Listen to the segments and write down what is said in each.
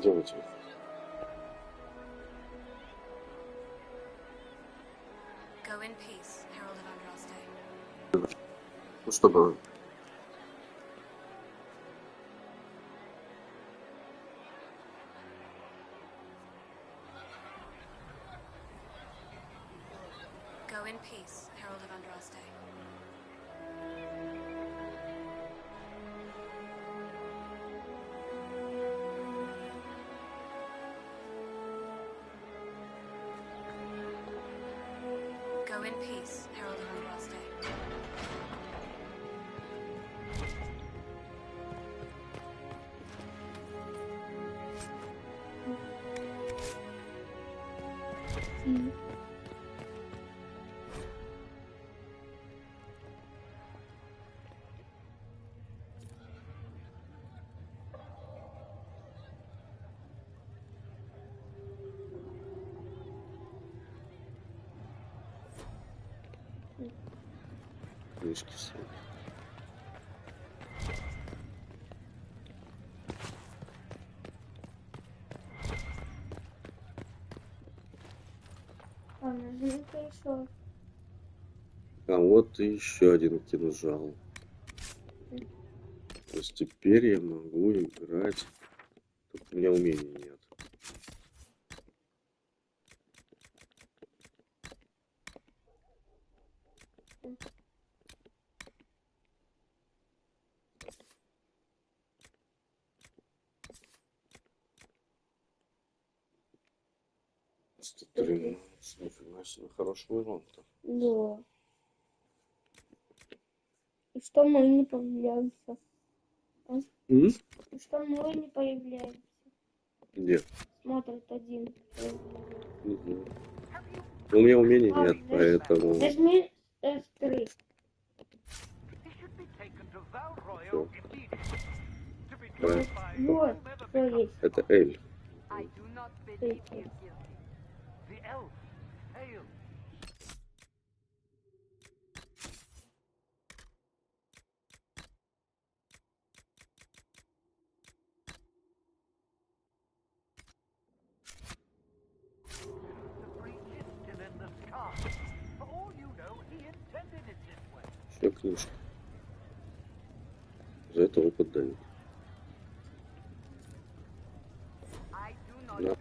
Делайте. Ну, чтобы... Go in peace, Herald of Andraste. Go in peace, Herald of Andraste. Книжки все. А вот и еще один кинжал. То есть теперь я могу играть. Только у меня умений нет. Нифига себе, хороший урон-то. Да. И что мы не появляемся? И что мы не появляемся? Где? Смотрит один. Угу. У меня умений нет, поэтому... Нажми S3. Всё. Вот, что есть. Это Эль. Все книжки. За это опыт дают. Да.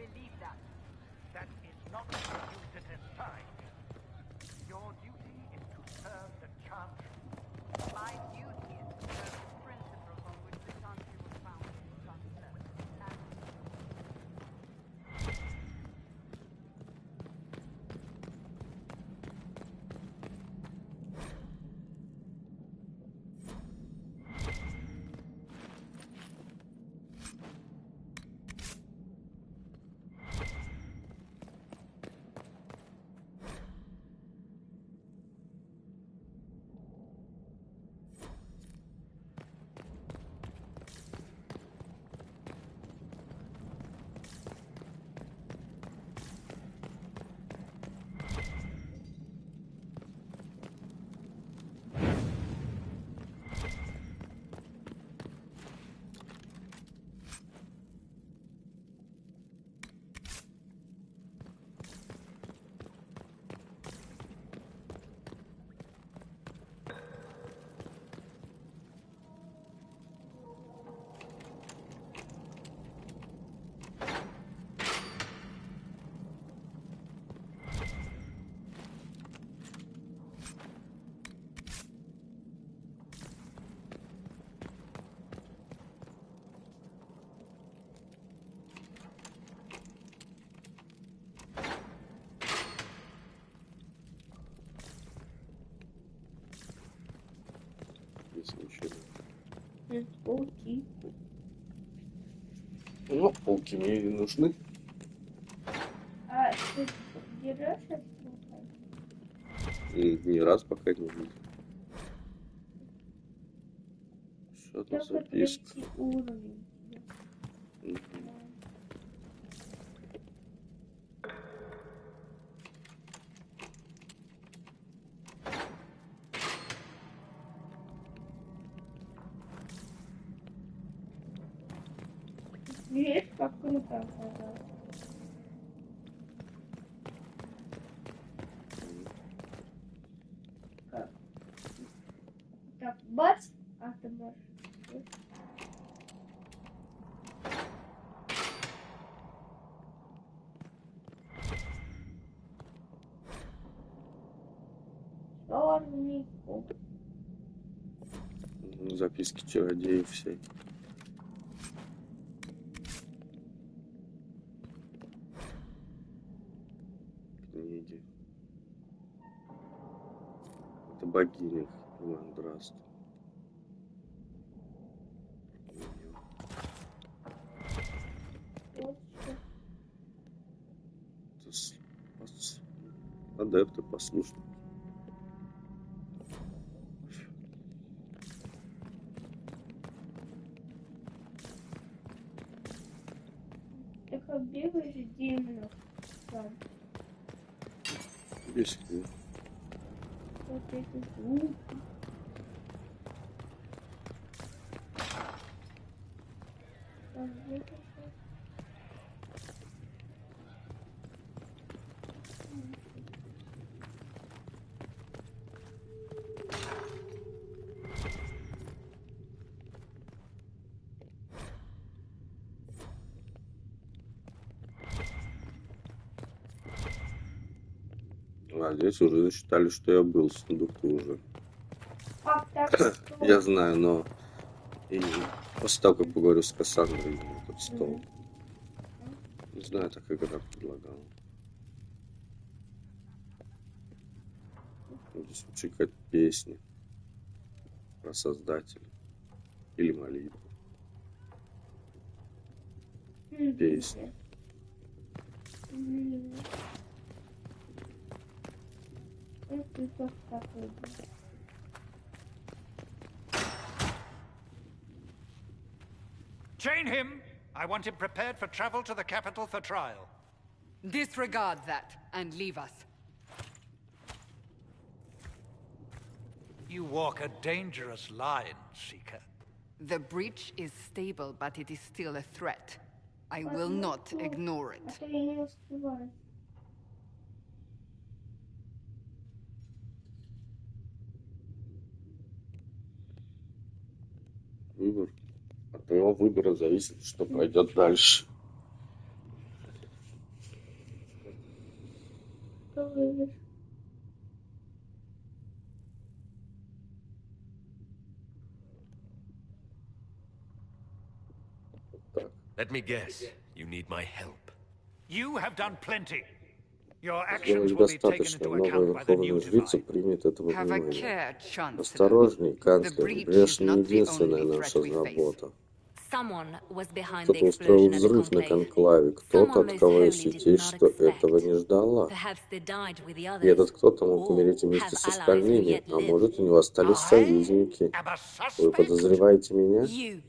Здесь ничего. Пауки. Ну, пауки мне не нужны. А ты берешь это? Ни раз пока не видел. Еще одна Только записка. 3 уровень. Видишь, как круто оказалось. Как? Так, бац, а ты можешь. Чернику. Записки чародеев все. Книги. Это богиня Иван-Здравствуй. Вот что. Адепты послушны. Ты как бегаешь демонов сам. Есть. Вот эти звуки. Так, где ты сейчас? А здесь уже засчитали, что я был в сундуке уже. Как так? Что? Я знаю, но и после того, как поговорю с Кассандрой, на этот стол. Не знаю, так игра предлагала. Здесь вообще какая-то песня про Создателя. Или молитва. Песня. Это тоже такой. Chain him! I want him prepared for travel to the capital for trial. Disregard that and leave us. You walk a dangerous line, Seeker. The breach is stable, but it is still a threat. I will not ignore it. Это я не успеваю. Выбор. От твоего выбора зависит, что пойдет дальше. Что выберешь? Так. Let me guess. You need my help. You have done plenty. Your Сделать actions will be taken достаточно. into Новая account by the new верховная жрица divine. примет этого Have a внимания. care, Chancellor. Осторожней, The канцлер. breach Брешь is не not the единственная only наша threat we face. забота. Someone was behind the Кто-то устроил explosion at the взрыв на conclave. конклаве. Кто-то, Someone от most кого я holy did святей, not что expect. этого не ждала. Perhaps they died with the И этот others. кто-то мог Or умереть have вместе с allies who остальными, yet а live. может, у него остались I союзники. am a Вы suspect, подозреваете меня, You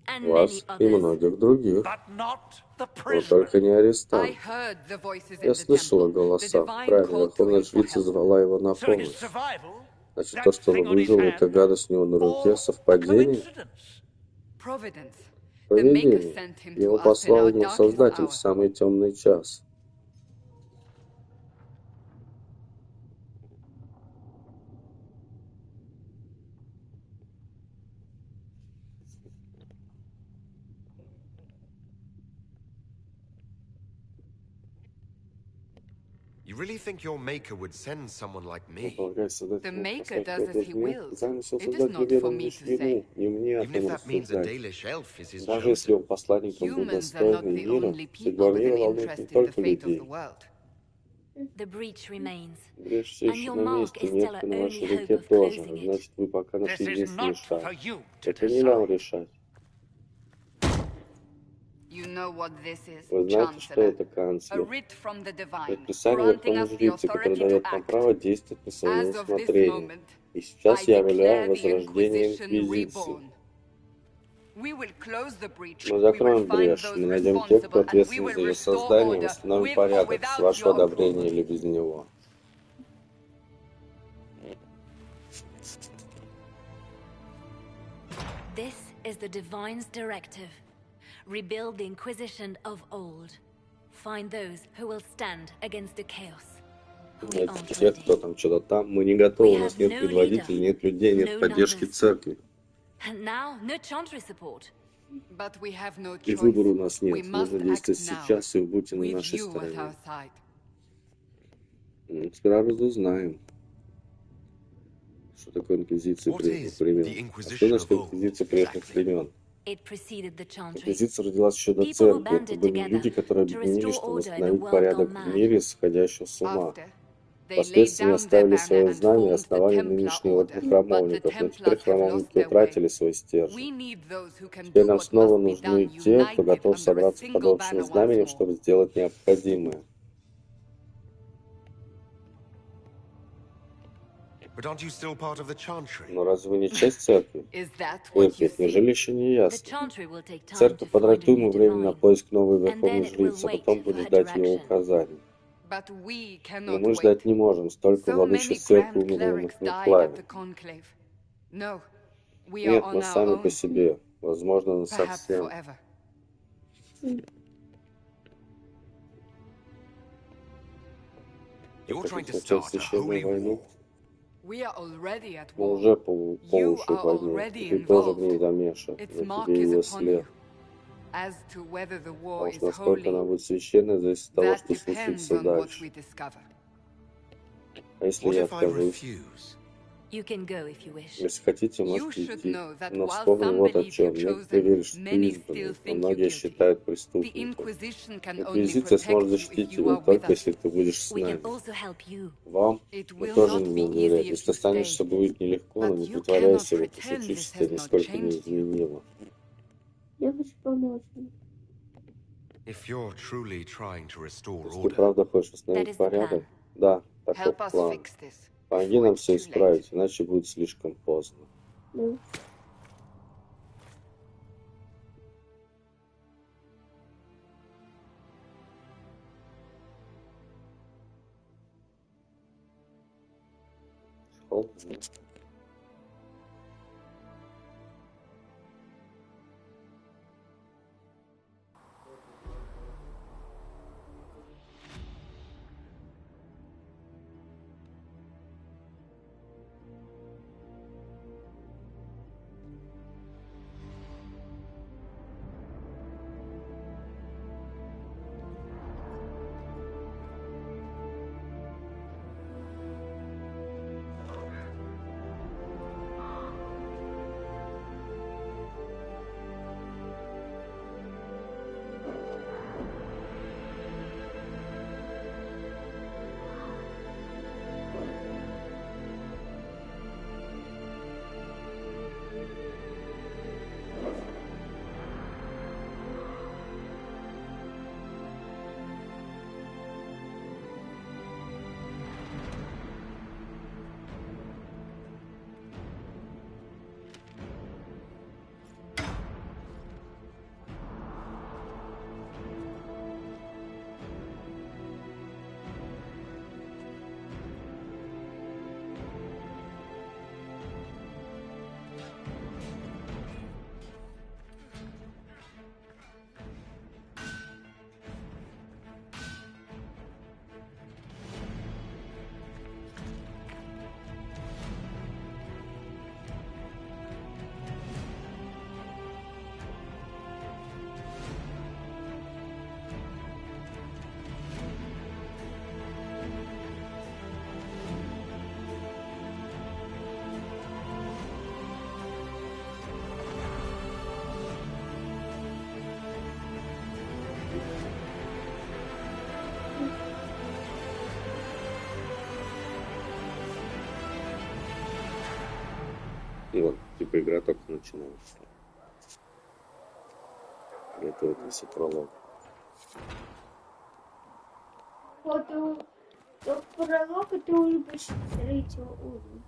and many вас и others. многих других, but not the но prisoner. только не I арестант. heard the voices in Я the слышала temple. The голоса. divine Правильно, called to верховная him for жрица help. звала его на So his помощь. survival, Значит, that то, что он thing on his выжил, эта hand, гадость у него на руке, all a совпадение, coincidence. Providence. The Maker провидение. sent him to Его us in послал our ему darkest Создатель hour. в самый темный час. You really think your maker would send someone like Но, me? полагаю, Создатель The может Maker послать does кого-то as из he меня. wills. Замысел It is Создателя not for ведом me лишь to ему, say. не мне о Even том if that means a рассуждать. Dalish elf is his Даже если он chosen. посланником был Humans are not достойный the мира, only судьба people with мира an волнует не interest in the только fate of the людей. world. The breach remains. Брешь все And еще your на mark месте, is still метка our на only вашей hope руке of тоже. closing it. Значит, вы пока наш This is единственный not for шаг. you to Это не вам decide. решать. You know what this is, Вы знаете, что Chancellor? это, A канцлер? writ from the divine, Предписание granting верховной us the жрицы, которое authority to дает нам act. право действовать по своему As of this усмотрению. moment, И сейчас I я объявляю declare the возрождение Inquisition Инквизиции. reborn. We will close the breach. Мы We will закроем find брешь, those мы найдем тех, кто responsible, and we ответственен will за ее restore создание, order восстановим with or порядок с without вашего your одобрения approval. или без него. This is the divine's directive. Rebuild the Inquisition of old. Find those who will stand against the chaos. We aren't Те, кто ready. там, что-то там. Мы не готовы, у нас нет предводителей, нет людей, нет поддержки церкви. And now, no chantry support. But we have no И choice. выбора у нас We нет. must Нужно действовать act now. сейчас, и вы будете на With нашей you at стороне. our side. Теперь разузнаем, что такое инквизиция What прежних is времен. the А что Inquisition значит of old, инквизиция прежних exactly? времен? It preceded the chantry. Инквизиция родилась еще до People who церкви. Это banded были together люди, которые to объединились, restore чтобы order in a восстановить world порядок gone в mad. мире, сходящего с ума. After, they laid Впоследствии down their оставили свое banner and знамя и formed the основали Templar нынешний Order. орден But the храмовников. Но теперь Templars have lost храмовники their way. утратили свой стержень. We need those who can Теперь do нам what снова must be нужны done те, кто united готов under a собраться под single общим banner знаменем, once more. чтобы сделать необходимое. But aren't you still part of the chantry? Но разве вы не часть церкви? Is that what you Нет, неужели see? еще не The ясно? chantry will take time Церковь to find a потратит new ему время на divine. поиск новой And then верховной it will жрицы, wait потом for будет her дать его direction. указания. But we Но cannot мы ждать wait. не можем. Столько So владычиц many церкви grand умерло на clerics died at плаве. the conclave. No, we are Нет, on мы our сами по own, себе. Возможно, perhaps насовсем. forever. You're Хотите trying to начать start a священную holy войну? war. We are already at Мы war. уже по You уши are в войне. already Ты тоже в involved. ней замешан. Its На mark тебе is ее upon след. you. As to whether the war Потому is что насколько она holy, будет священной, зависит от того, that что depends случится on what дальше. we discover. А если What я if I откажусь? refuse? You can go if you wish. Если хотите, You можете should идти. know that Но while вспомни some вот о believe you чем. Некоторые chosen, верят, что ты many избранный, still но think you многие guilty. считают The преступником. Inquisition can only Инквизиция сможет protect you защитить if you тебя are with только us. если ты будешь с We can нами. also help you. Вам It мы will тоже not не be будем доверять. easy if Если you останешься, stay. будет нелегко, но But не you притворяйся, cannot будто pretend случай this тебя has not нисколько не changed you. изменило. Я хочу помочь. If you're truly trying to restore Если ты order, правда хочешь That восстановить is the порядок, plan. да, таков Help us план. fix this Помоги before нам it's все too late. исправить, иначе будет слишком поздно. Да. Шел? И вот, типа игра только начинается. Это вот если пролог. Вот пролог это уже почти третьего уровня.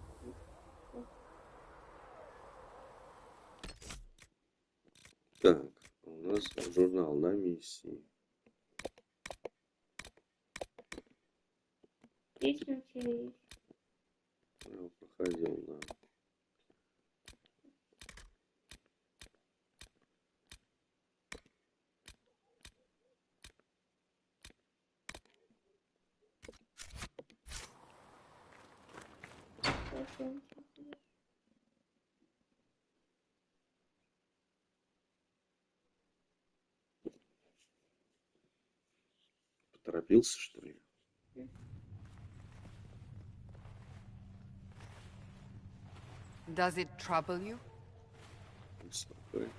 Так, у нас журнал, да, миссии. Здесь материал. Я проходил, да. Поторопился, что ли? Does it trouble you? Спокойно.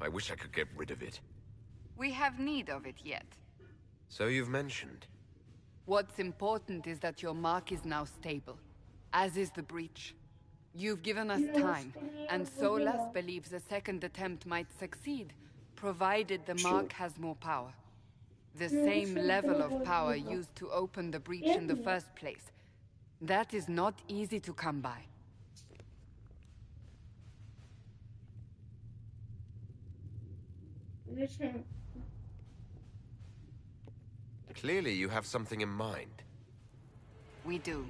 I wish I could get rid of it. We have need of it yet. So you've mentioned. What's important is that your mark is now stable, as is the breach. You've given us time, and Solas believes a second attempt might succeed, provided the mark has more power. The same level of power used to open the breach in the first place. That is not easy to come by. Clearly you have something in mind. We do.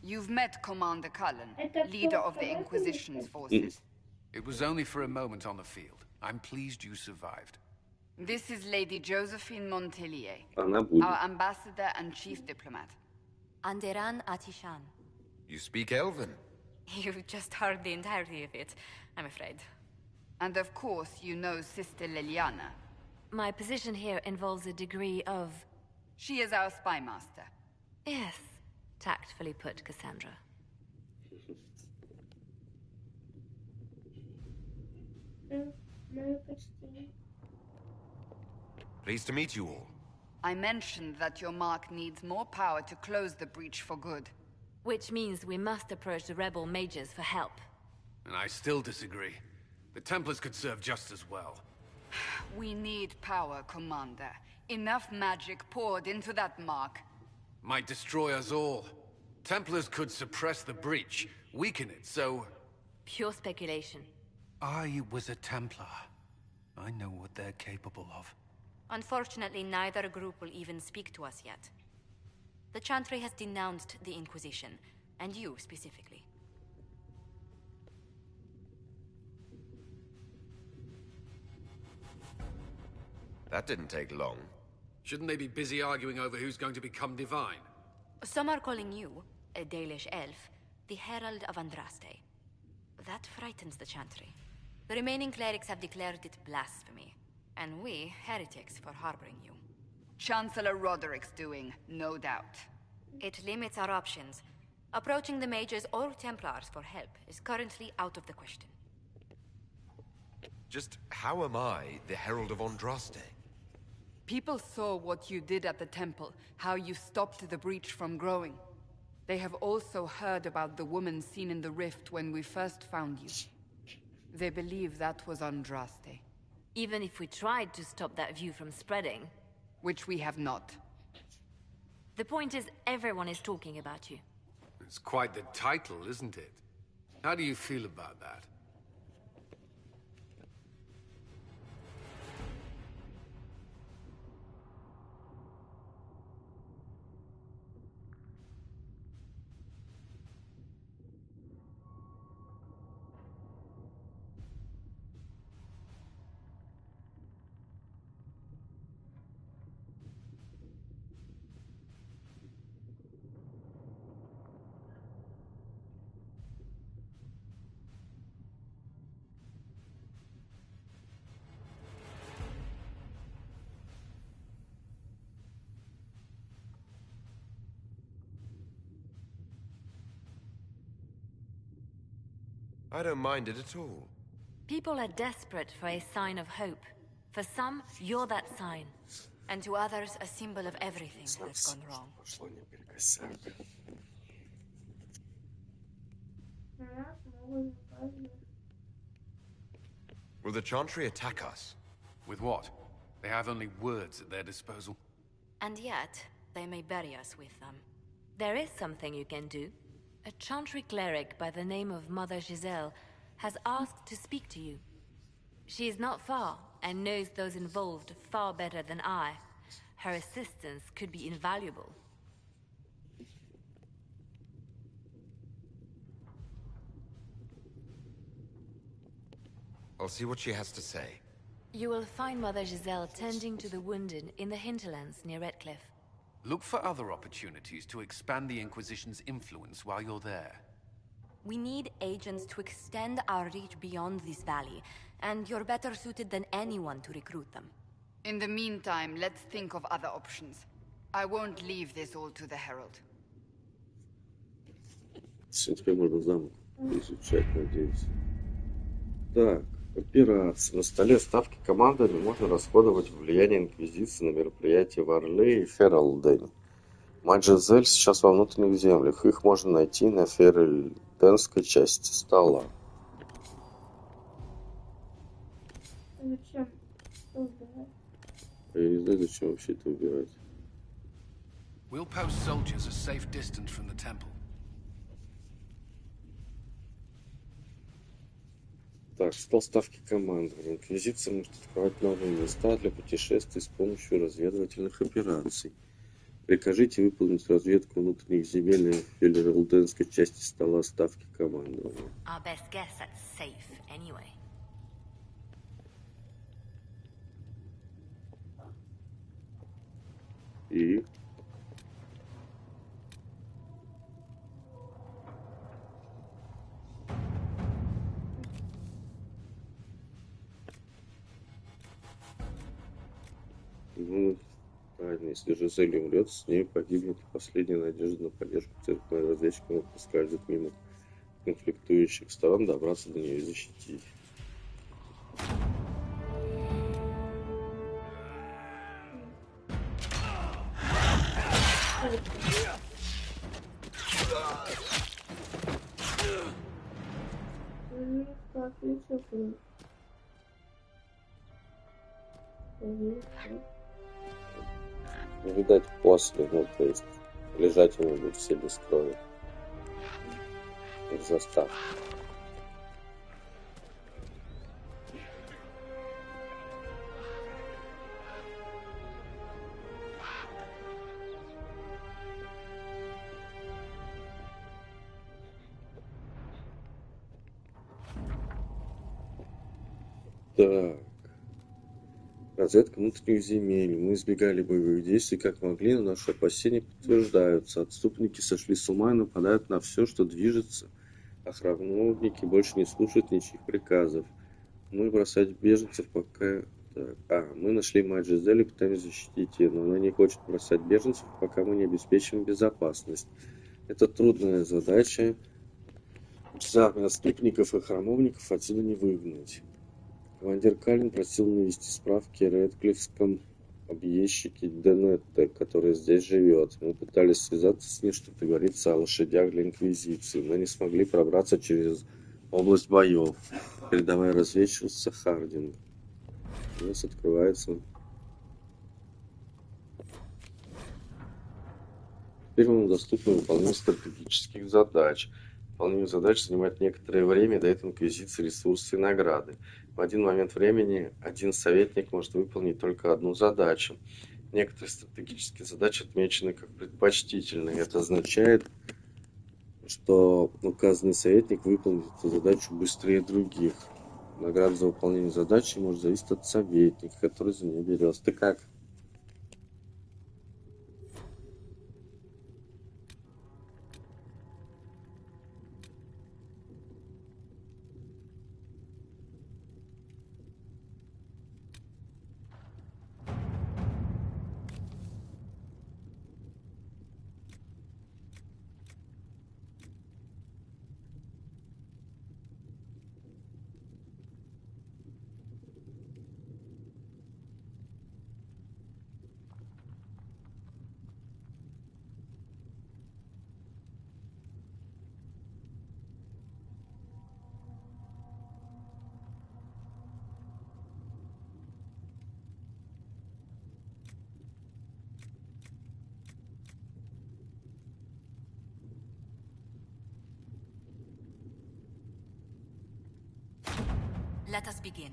You've met Commander Cullen, leader of the Inquisition's forces. It was only for a moment on the field. I'm pleased you survived. This is Lady Josephine Montelier, Она будет. our ambassador and chief diplomat. Anderan Atishan. You speak Elven. You've just heard the entirety of it, I'm afraid. And of course, you know Sister Liliana. My position here involves a degree of... She is our spy master. Yes, tactfully put, Cassandra. Pleased to meet you all. I mentioned that your mark needs more power to close the breach for good. Which means we must approach the rebel mages for help. And I still disagree. The Templars could serve just as well. We need power, Commander. Enough magic poured into that mark. Might destroy us all. Templars could suppress the breach, weaken it, so... Pure speculation. I was a Templar. I know what they're capable of. Unfortunately, neither group will even speak to us yet. The Chantry has denounced the Inquisition, and you specifically. That didn't take long. Shouldn't they be busy arguing over who's going to become divine? Some are calling you, a Dalish elf, the Herald of Andraste. That frightens the Chantry. The remaining clerics have declared it blasphemy, and we, heretics, for harboring you. Chancellor Roderick's doing, no doubt. It limits our options. Approaching the mages or Templars for help is currently out of the question. Just how am I the Herald of Andraste? People saw what you did at the temple, how you stopped the breach from growing. They have also heard about the woman seen in the rift when we first found you. They believe that was Andraste. Even if we tried to stop that view from spreading... Which we have not. The point is, everyone is talking about you. It's quite the title, isn't it? How do you feel about that? I don't mind it at all. People are desperate for a sign of hope. For some, you're that sign. And to others, a symbol of everything that's gone wrong. Пошло наперекосяк. Will the Chantry attack us? With what? They have only words at their disposal. And yet, they may bury us with them. There is something you can do. A Chantry cleric by the name of Mother Giselle has asked to speak to you. She is not far, and knows those involved far better than I. her assistance could be invaluable. I'll see what she has to say. You will find Mother Giselle tending to the wounded in the hinterlands near Redcliffe. Look for other opportunities to expand the Inquisition's influence while you're there. We need agents to extend our reach beyond this valley, and you're better suited than anyone to recruit them. In the meantime, let's think of other options. I won't leave this all to the Herald. Теперь можно замок изучать, надеюсь. Так, операция. На столе ставки командами можно расходовать влияние Инквизиции на мероприятия в Орле и Фералдене. Мать Жизель сейчас во внутренних землях. Их можно найти на феральденской части стола. Зачем? Что убирать? Я не знаю, зачем вообще это убирать. We'll post soldiers a safe distance from the temple. Так, стол ставки командования. Инквизиция может открывать новые места для путешествий с помощью разведывательных операций. Прикажите выполнить разведку внутренних земель на феральденской части стола ставки командования. Our best guess that's safe, anyway. И... Ну, правильно, если Жизель умрет, с ней погибнет последняя надежда на поддержку церкви. Разведчики могут проскользнуть мимо конфликтующих сторон, добраться до нее и защитить. Видать, после, ну, то есть, лежать они будут все без крови. В заставке. Так. Разведка внутренних земель. Мы избегали боевых действий как могли, но наши опасения подтверждаются. Отступники сошли с ума и нападают на все, что движется, а храмовники больше не слушают ничьих приказов. Мы бросать беженцев пока... Так. Мы нашли мать Жизель и пытаемся защитить ее, но она не хочет бросать беженцев, пока мы не обеспечим безопасность. Это трудная задача. Отступников и храмовников отсюда не выгнать. Командир Калин просил навести справки о редклифском объездчике Денетте, который здесь живет. Мы пытались связаться с ним, чтобы договориться о лошадях для Инквизиции, но не смогли пробраться через область боев. Передавая разведчица Хардинг. У нас открывается... Теперь вам доступно выполнение стратегических задач. Выполнение задач занимает некоторое время, дает Инквизиции ресурсы и награды. В один момент времени один советник может выполнить только одну задачу. Некоторые стратегические задачи отмечены как предпочтительные. Это означает, что указанный советник выполнит эту задачу быстрее других. Награда за выполнение задачи может зависеть от советника, который за нее берется. Ты как? Let us begin.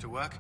to work?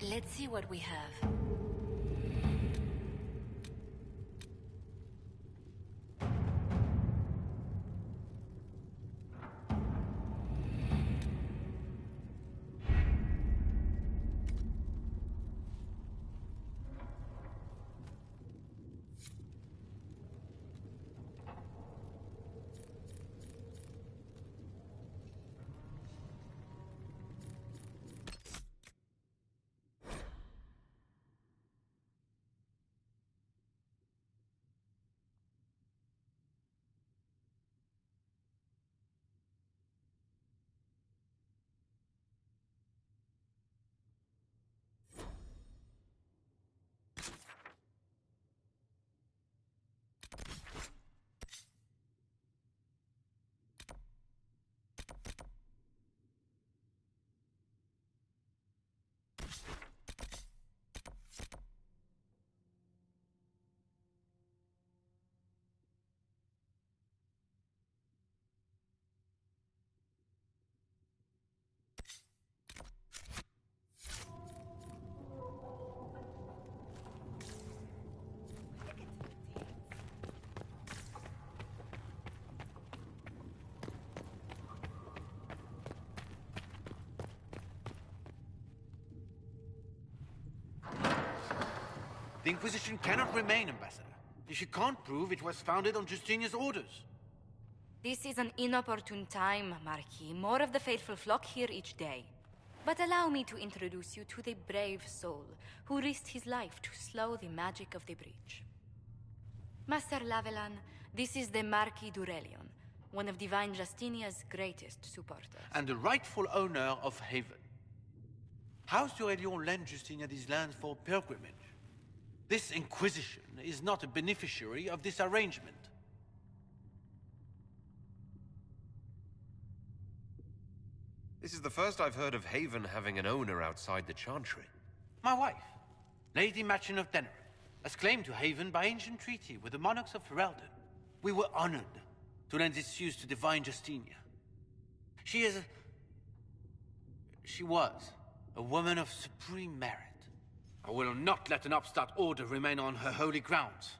Let's see what we have. The Inquisition cannot remain, Ambassador, if you can't prove it was founded on Justinian's orders. This is an inopportune time, Marquis. More of the faithful flock here each day. But allow me to introduce you to the brave soul who risked his life to slow the magic of the breach. Master Lavelan, this is the Marquis d'Aurelion, one of Divine Justinia's greatest supporters. And the rightful owner of Haven. House d'Aurelion lent Justinia these lands for pilgrimage. This Inquisition is not a beneficiary of this arrangement. This is the first I've heard of Haven having an owner outside the Chantry. My wife, Lady Machin of Denerim, has claimed to Haven by ancient treaty with the monarchs of Ferelden. We were honored to lend its use to Divine Justinia. She was a woman of supreme merit. I will not let an upstart order remain on her holy grounds.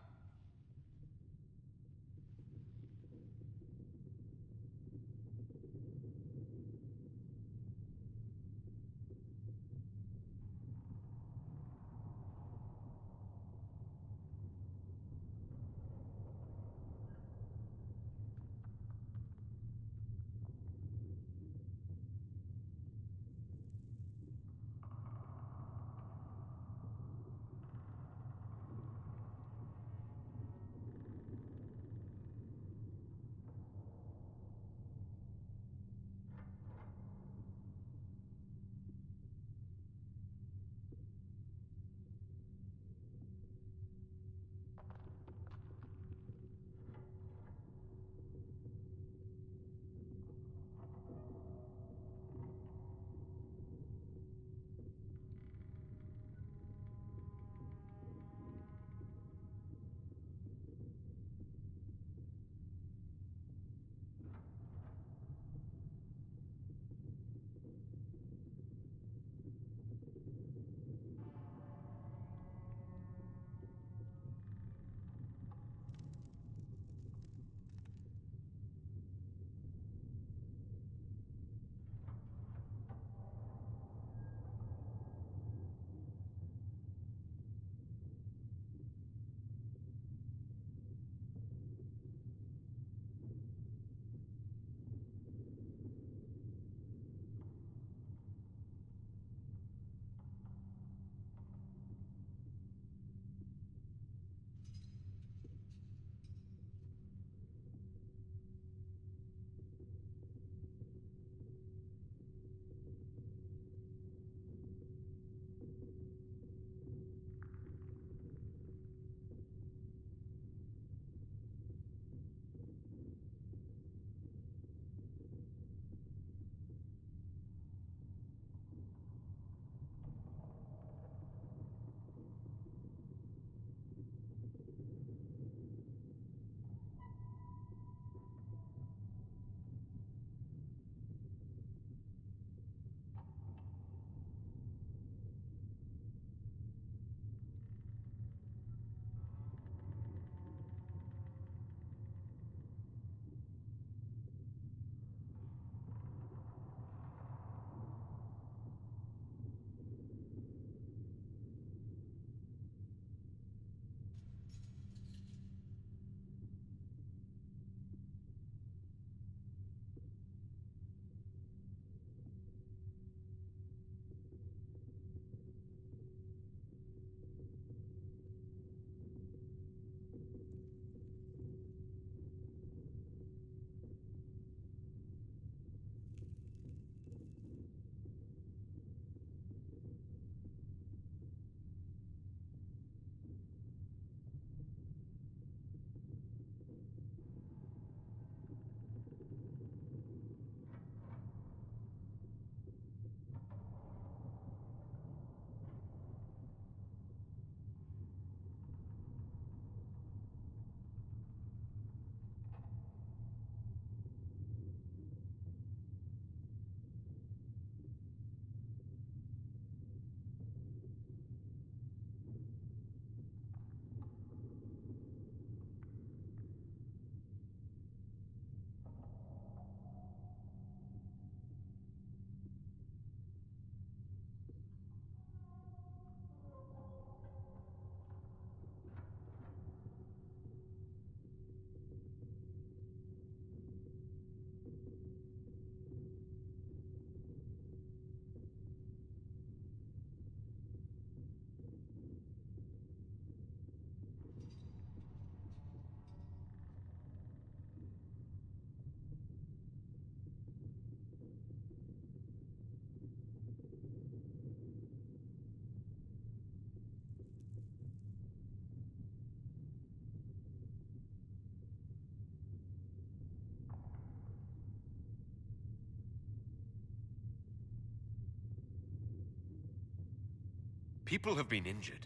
People have been injured.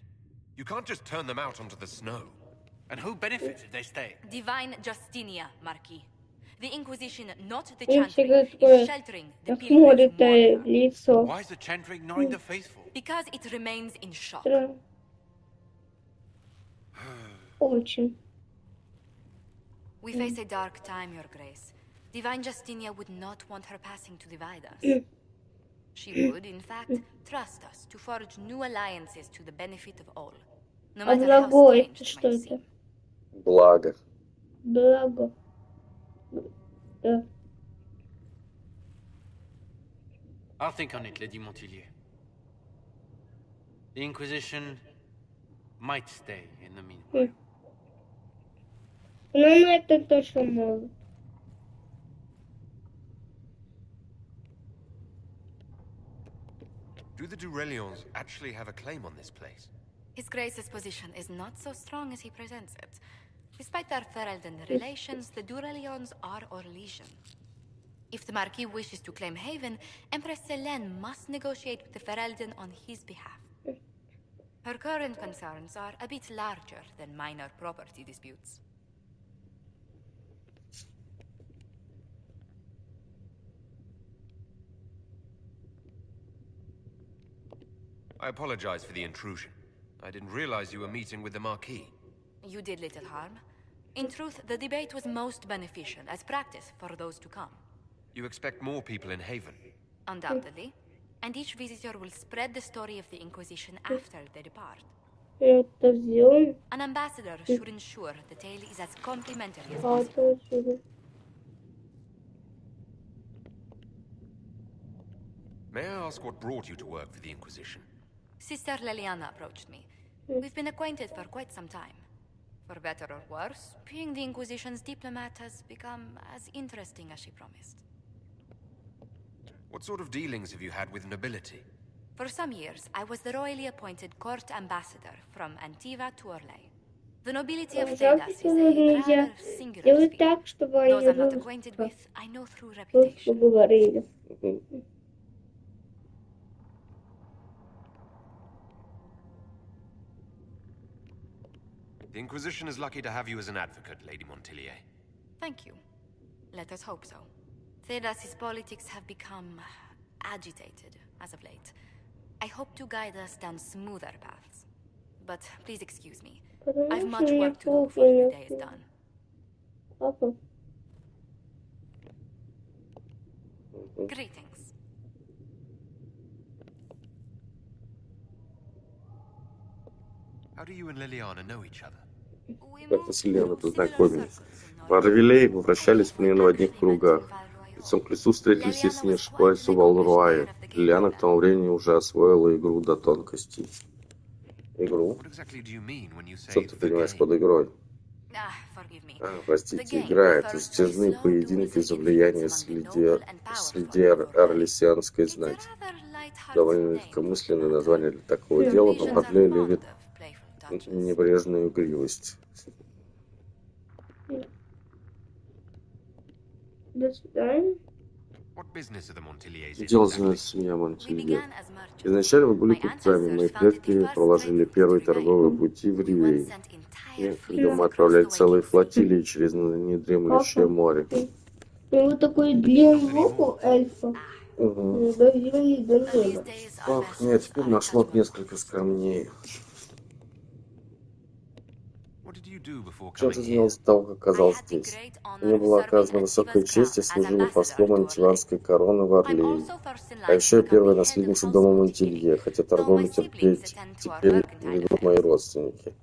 You can't just turn them out onto the snow. And who benefits if they stay? Divine Justinia, Marquis. The Inquisition, not the Ну, Chantry, всегда is такое sheltering the pilgrims нахмуритое mourner. лицо. Why is the Chantry ignoring the faithful? Because it remains in shock. Странно. Очень. We face a dark time, Your Grace. Divine Justinia would not want her passing to divide us. She would, in fact, trust us to forge new alliances to the benefit of all. No А matter how благо strange это they что might это? seem. Благо. Благо. Да. I'll think on it, Lady Montillier. The Inquisition might stay in the meanwhile. Ну, это точно может. Do the Durelions actually have a claim on this place? His Grace's position is not so strong as he presents it. Despite their Ferelden relations, the Durelions are Orlesian. If the Marquis wishes to claim Haven, Empress Selene must negotiate with the Ferelden on his behalf. Her current concerns are a bit larger than minor property disputes. I apologize for the intrusion. I didn't realize you were meeting with the Marquis. You did little harm. In truth, the debate was most beneficial as practice for those to come. You expect more people in Haven? Undoubtedly. And each visitor will spread the story of the Inquisition after they depart. Это взял. An ambassador should ensure the tale is as complimentary as А possible. это сюда. May I ask what brought you to work for the Inquisition? Sister Leliana approached me. We've been acquainted for quite some time. For better or worse, being the Inquisition's diplomat has become as interesting as she promised. What sort of dealings have you had with nobility? For some years, I was the royally appointed court ambassador from Antiva to Orlais. The nobility of Жалко, Thedas is что a нельзя rather singular делать species. так, чтобы Those они I'm not acquainted with, I know through reputation. говорили. The Inquisition is lucky to have you as an advocate, Lady Montillier. Thank you. Let us hope so. Thedas's politics have become agitated as of late. I hope to guide us down smoother paths. But please excuse me. I've Потому much что work to do мне before the day is плохо. done. Папа. Greetings. How do you and Liliana know each other? Как-то с Леной познакомились. В Арвилее мы вращались примерно в одних кругах. Лицом к лицу встретились, если не ошибаюсь, у Валруае. Лиана к тому времени уже освоила игру до тонкостей. Игру? What exactly do you mean when you Что say ты the понимаешь game? под игрой? Forgive me. Простите, игра — это затяжные поединки за влияние среди орлесианской знати. Довольно легкомысленное название для такого дела, но Марлей любит небрежную игривость. До свидания. What business are the Montilliers in Дело exactly? занимается семья We Монтилье. began as merchants. Изначально мы были My купцами, мои ancestors предки founded the проложили first первые trade routes to торговые Ривей. пути в We once Ривей. sent entire Некоторые дома fleets отправляли across the целые Waking Sea. флотилии через недремлющее море. У него такой длинный руку эльфа. Угу. Довели до These неба. days our Ох, нет, vessels теперь are наш флот untouchable. несколько скромнее. What did you do before Что coming ты here? сделал с того, как I оказался had the здесь? great honor Мне of была serving оказана высокая Antiva's честь, я crown as служила ambassador послом to Orlais. антиванской короны в I'm Орлее, also first in а line to еще become первая the head of наследница House дома Montillier, Монтилье, хотя though my торговлю siblings attend to our теперь mercantile ведут мои affairs. родственники.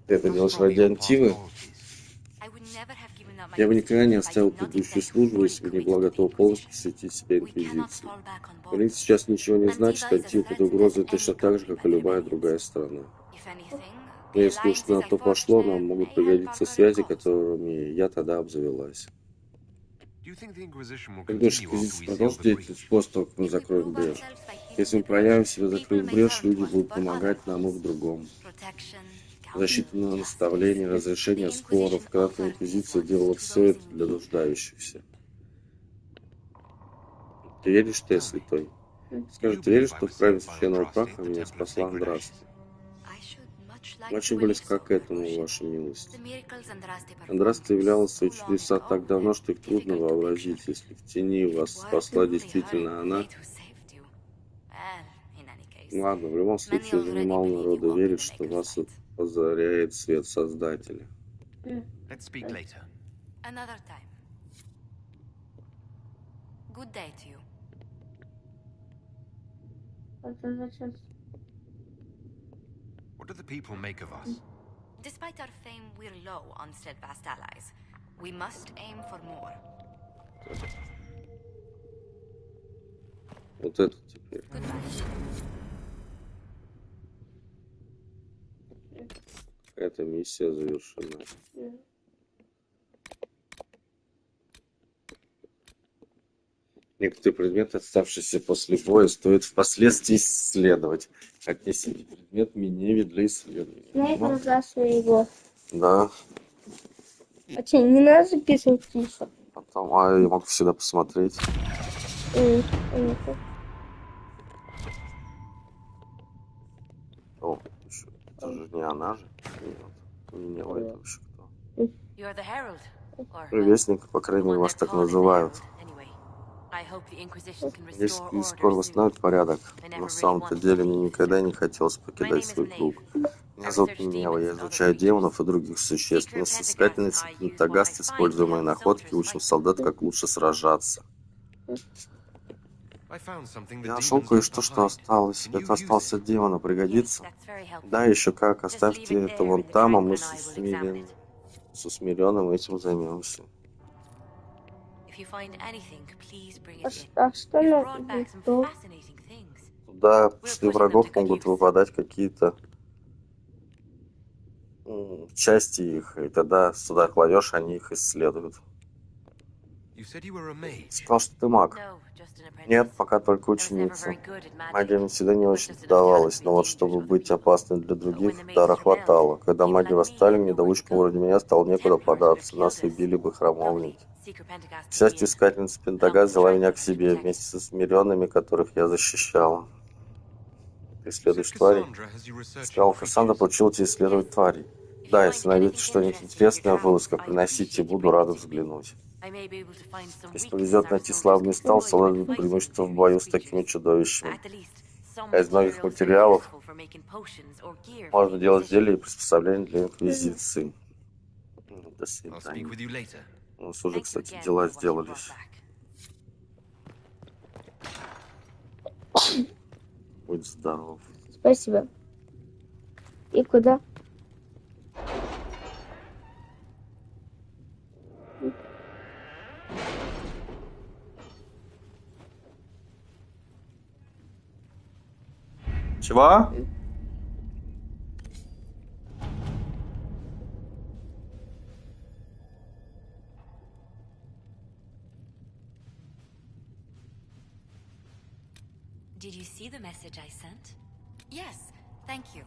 Ты это How делаешь strong are ради your past Антивы? loyalties? I would never have given up my Я бы никогда не position if I оставил did not предыдущую intend to службу, fully если бы не commit была to the готова полностью Inquisition. посвятить себя We cannot Инквизиции. fall back on Говорить borders. сейчас ничего не значит, Antiva is as Антива под threatened as угрозой any точно так же, country как by и the любая Rebellions. другая страна. If anything, Но the если уж на alliances I то forged пошло, there нам могут may help пригодиться our связи, current cause. которыми я тогда обзавелась. Do you think the Inquisition will Как думаешь, continue after Инквизиция we seal продолжит the деятельность breach? после того, как мы If we закроем prove брешь? ourselves by healing Если мы the breach, проявим себя, people закрыв may брешь, turn люди to us будут for помогать other нам и в things. другом. Protection, Защита, counsel, наставление, justice. разрешение The споров. Inquisition Когда-то offered Инквизиция these делала ones to все those это in для need. нуждающихся. Ты веришь, что я Tell me, святой? Скажи, ты веришь, что в храме священного праха меня спасла Андрасте? Очень близка к этому, ваша милость. Андрасте являла свои чудеса так давно, что их трудно вообразить. Если в тени вас спасла действительно она... Ладно, в любом случае, уже немало народа верит, что вас озаряет свет Создателя. Let's speak later. Another time. Good day to you. Это зачем? What do the people make of us? Despite our fame, we're low on steadfast allies. We must aim for more. Вот это теперь. Goodbye. Эта миссия завершена. Некоторые предметы, оставшиеся после боя, стоит впоследствии исследовать. Отнесите предмет Миневе для исследования. Я продажу его. Да. А что, не надо записывать тише? Потом, я могу всегда посмотреть. Понятно. О, еще. Это же не она же. Нет. Минева это вообще кто? You're the Herald, or Вестник, по крайней мере, вас так называют. I hope the Inquisition can Если restore скоро order восстановят soon. порядок. На самом-то деле мне никогда не хотелось покидать свой круг. Меня зовут Минева, я изучаю демонов и других существ. Мы с искательницей Пентагаст используем мои находки, учим солдат, как лучше сражаться. I found something the Я нашел demons кое-что, left что behind. осталось. Can you Это use остался it? от демона, пригодится? That's very helpful. Да, еще как. Оставьте leave it это there вон and the там, а Dragon мы and I will examine it. с усмиренным этим займемся. If you find anything, please bring it in. А что You've на brought back some что? fascinating things. Туда после врагов могут выпадать какие-то части их, и тогда сюда кладешь, они их исследуют. You said you were a mage. Сказал, что ты маг. No, just an apprentice. Нет, пока только I was never ученица. very good at magic. Магия мне всегда не It очень wasn't enough давалась, talent to но be вот dangerous чтобы to other быть people. опасной для But when других, the дара mages rebelled, хватало. Когда people маги like me восстали, had nowhere to недоучкам go. вроде меня стало некуда Templars would have податься, killed нас us. убили бы Luckily, храмовники. Seeker Pentagast К took me счастью, in. искательница Пентагаз взяла меня к себе вместе со смиренными, которых я защищала. Ты You said исследуешь твари? Cassandra has you researching Сказал, Кассандра creatures. поручил тебя исследовать тварей. Да, если найдете что-нибудь интересное в вылазках, приносите, буду рада взглянуть. Если повезет найти славный стал, солдат будет преимущество в бою с такими чудовищами. А из многих материалов можно делать зелья и приспособления для Инквизиции. До I'll speak свидания. with you later. У нас уже, кстати, дела сделались. Будь здоров. Спасибо. И куда? Чего? Did you see the message I sent? Yes, thank you.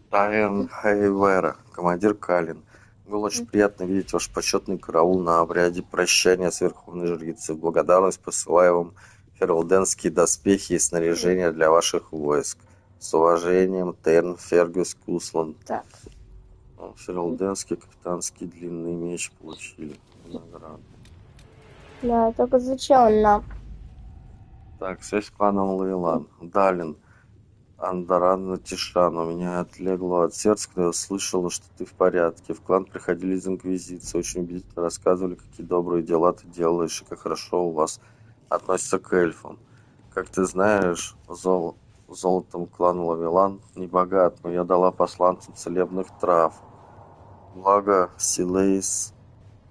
Тайен Хайвера, командир Калин. Было очень приятно видеть ваш почетный караул на обряде прощания с Верховной Жрицей. В благодарность посылаю вам хералденские доспехи и снаряжение для ваших войск. С уважением, Терн Фергюс Куслан. Так. Хералденский капитанский длинный меч получили. Награду. Да, только зачем он нам? Так, связь с кланом Лейлан. Далин. Андаран Тишан, у меня отлегло от сердца, когда я услышала, что ты в порядке. В клан приходили из Инквизиции, очень убедительно рассказывали, какие добрые дела ты делаешь и как хорошо у вас относятся к эльфам. Как ты знаешь, золотом клан Лавелан не богат, но я дала посланцу целебных трав. Благо, Силейс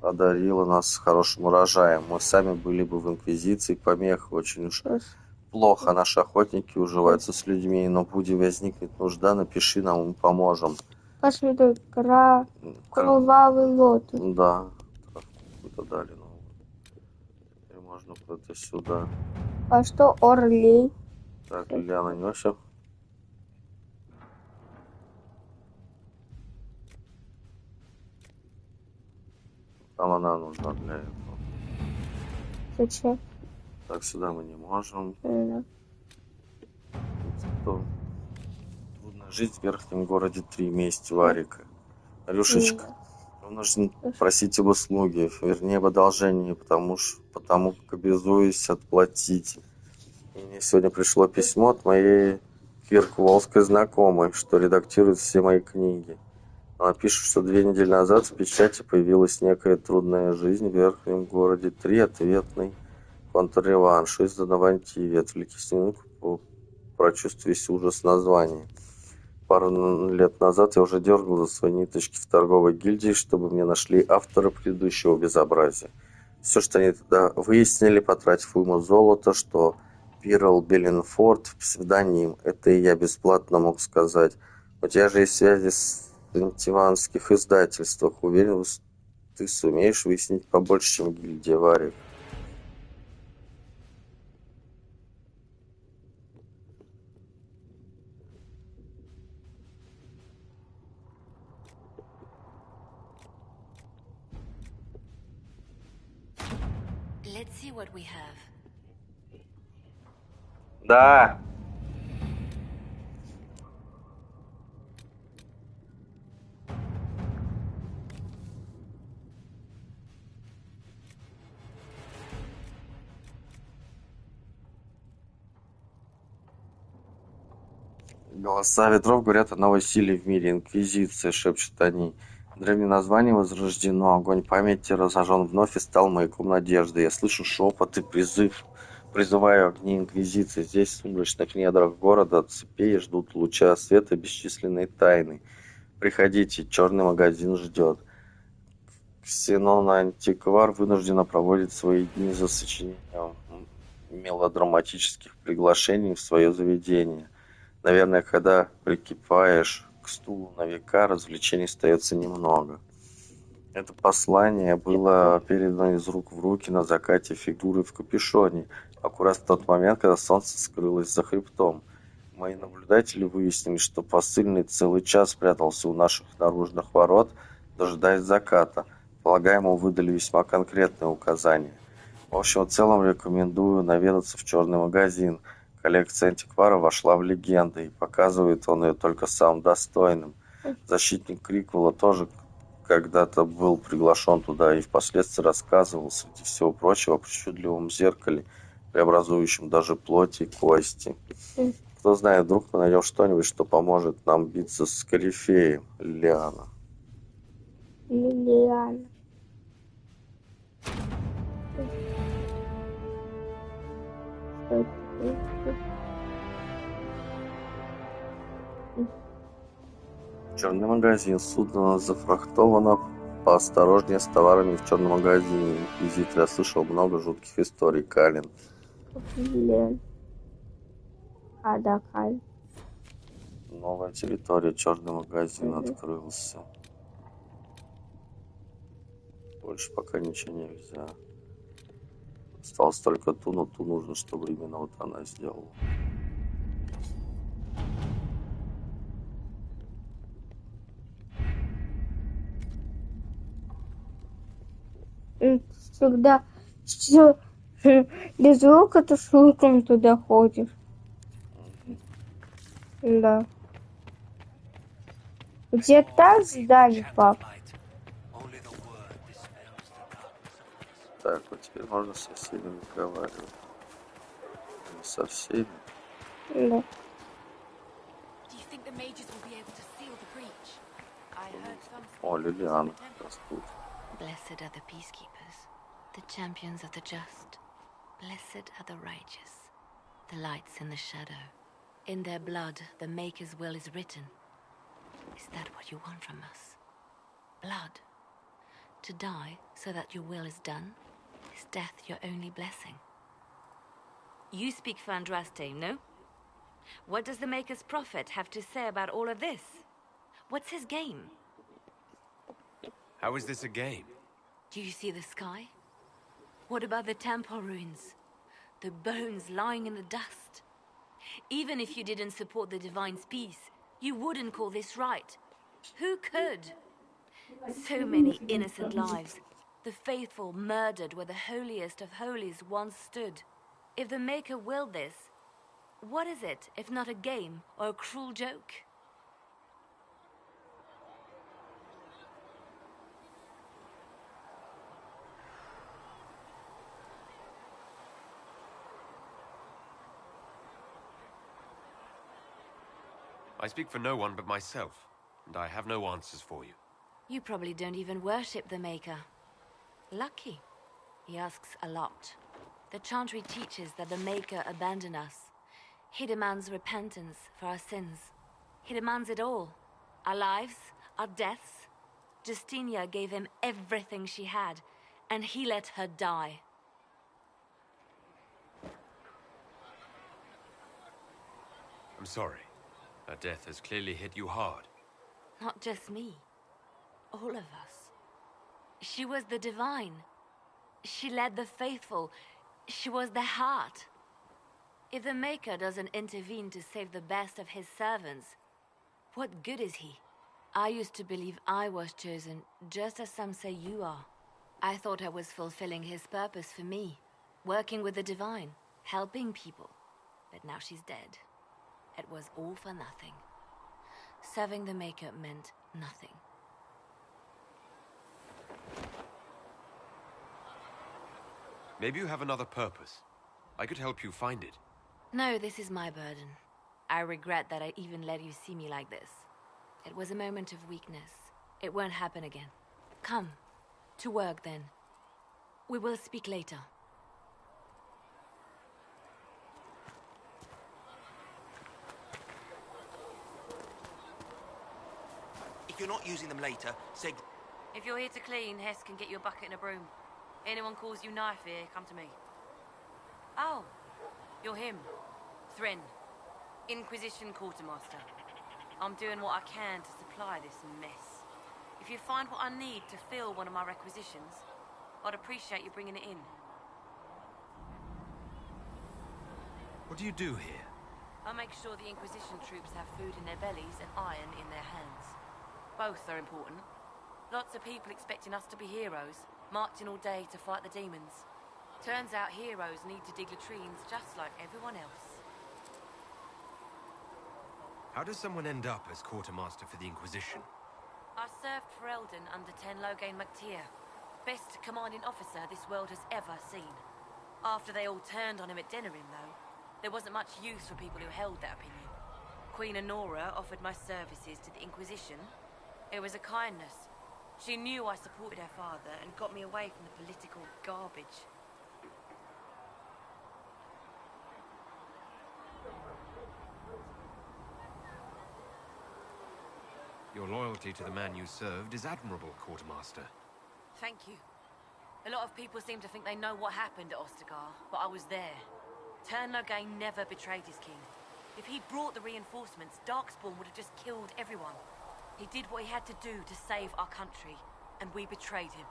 одарила нас хорошим урожаем. Мы сами были бы в Инквизиции помех, очень уж плохо наши охотники уживаются с людьми, но будет возникнет нужда, напиши нам, мы поможем. Посмотри, кровавый лотос. Да, какую-то дали новую. И можно куда-то сюда. А что Орлей? Так, Лилиана не вообще. Там она нужна для этого. Зачем? Так, сюда мы не можем. Да. Трудная жизнь в верхнем городе 3 месть Варика. Алюшечка, вынужден просить об услуге, вернее об одолжении, потому как обязуюсь отплатить. И мне сегодня пришло письмо от моей киркволской знакомой, что редактирует все мои книги. Она пишет, что 2 недели назад в печати появилась некая трудная жизнь в верхнем городе 3, ответный контрреванш, издан в Антиве. Отвлекись минутку, прочувствуй весь ужас названия. Пару лет назад я уже дергал за свои ниточки в торговой гильдии, чтобы мне нашли автора предыдущего безобразия. Все, что они тогда выяснили, потратив уйму золота, что Пирл Беллинфорд, псевдоним, это и я бесплатно мог сказать. У тебя же есть связи с антиванских издательствах. Уверен, ты сумеешь выяснить побольше, чем гильдия Варик. Let's see what we have. Да. Голоса ветров говорят о новой силе в мире. Инквизиция, шепчут они. Древнее название возрождено. Огонь памяти разожжен вновь и стал маяком надежды. Я слышу шепот и призыв. Призываю огни Инквизиции. Здесь, в сумрачных недрах города, цепей ждут луча света бесчисленные тайны. Приходите, черный магазин ждет. Ксенон-антиквар вынужденно проводит свои дни за сочинением мелодраматических приглашений в свое заведение. Наверное, когда прикипаешь к стулу на века, развлечений остается немного. Это послание было передано из рук в руки на закате фигуры в капюшоне, аккурат в тот момент, когда солнце скрылось за хребтом. Мои наблюдатели выяснили, что посыльный целый час прятался у наших наружных ворот, дожидаясь заката. Полагаю, ему выдали весьма конкретные указания. В общем и целом рекомендую наведаться в черный магазин. Коллекция антиквара вошла в легенды, и показывает он ее только самым достойным. Защитник Криквелла тоже когда-то был приглашен туда и впоследствии рассказывал, среди всего прочего, о причудливом зеркале, преобразующем даже плоть и кости. Кто знает, вдруг мы найдем что-нибудь, что поможет нам биться с корифеем, Лилиана. Лилиана. Черный магазин. Судно зафрахтовано поосторожнее с товарами в черном магазине. Инквизитор, я слышал много жутких историй, Калин. Блин. А, да, Калин. Новая территория, черный магазин открылся. Больше пока ничего нельзя. Осталось только ту, но ту нужно, чтобы именно вот она сделала. Всегда все без лука ты с луком туда ходишь. Да. У тебя так здание, пап? Так, вот теперь можно со всеми разговаривать. Не со всеми. Да. О, Лилиана как раз тут. Blessed are the peacekeepers, the champions of the just. Blessed are the righteous, the lights in the shadow. In their blood, the Maker's will is written. Is that what you want from us? Blood? To die so that your will is done? Is death your only blessing? You speak for Andraste, no? What does the Maker's prophet have to say about all of this? What's his game? How is this a game? Do you see the sky? What about the temple ruins? The bones lying in the dust? Even if you didn't support the Divine's peace, you wouldn't call this right. Who could? So many innocent lives. The faithful murdered where the holiest of holies once stood. If the Maker willed this, what is it if not a game or a cruel joke? I speak for no one but myself, and I have no answers for you. You probably don't even worship the Maker. Lucky. He asks a lot. The Chantry teaches that the Maker abandoned us. He demands repentance for our sins. He demands it all. Our lives, our deaths. Justinia gave him everything she had, and he let her die. I'm sorry. Her death has clearly hit you hard. Not just me. All of us. She was the divine. She led the faithful. She was their heart. If the Maker doesn't intervene to save the best of his servants, what good is he? I used to believe I was chosen, just as some say you are. I thought I was fulfilling his purpose for me, working with the divine, helping people. But now she's dead. It was all for nothing. Serving the Maker meant nothing. Maybe you have another purpose. I could help you find it. No, this is my burden. I regret that I even let you see me like this. It was a moment of weakness. It won't happen again. Come. To work, then. We will speak later. If you're not using them later, say... If you're here to clean, Hess can get you a bucket and a broom. Anyone calls you knife here, come to me. Oh, you're him. Thren. Inquisition Quartermaster. I'm doing what I can to supply this mess. If you find what I need to fill one of my requisitions, I'd appreciate you bringing it in. What do you do here? I make sure the Inquisition troops have food in their bellies and iron in their hands. Both are important. Lots of people expecting us to be heroes, marching all day to fight the demons. Turns out heroes need to dig latrines just like everyone else. How does someone end up as Quartermaster for the Inquisition? I served for Eldon under Ten Loghain MacTier. Best commanding officer this world has ever seen. After they all turned on him at Denerim, though, there wasn't much use for people who held that opinion. Queen Honora offered my services to the Inquisition. It was a kindness. She knew I supported her father and got me away from the political garbage. Your loyalty to the man you served is admirable, Quartermaster. Thank you. A lot of people seem to think they know what happened at Ostagar, but I was there. Ten Loghain never betrayed his king. If he'd brought the reinforcements, Darkspawn would have just killed everyone. He did what he had to do to save our country, and we betrayed him.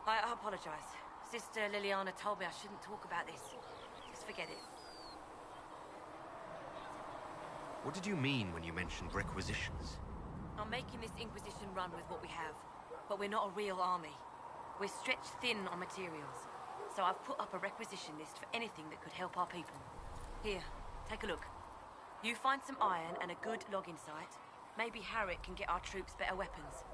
I apologize. Sister Liliana told me I shouldn't talk about this. Just forget it. What did you mean when you mentioned requisitions? I'm making this Inquisition run with what we have, but we're not a real army. We're stretched thin on materials, so I've put up a requisition list for anything that could help our people. Here, take a look. You find some iron and a good logging site, maybe Harriet can get our troops better weapons.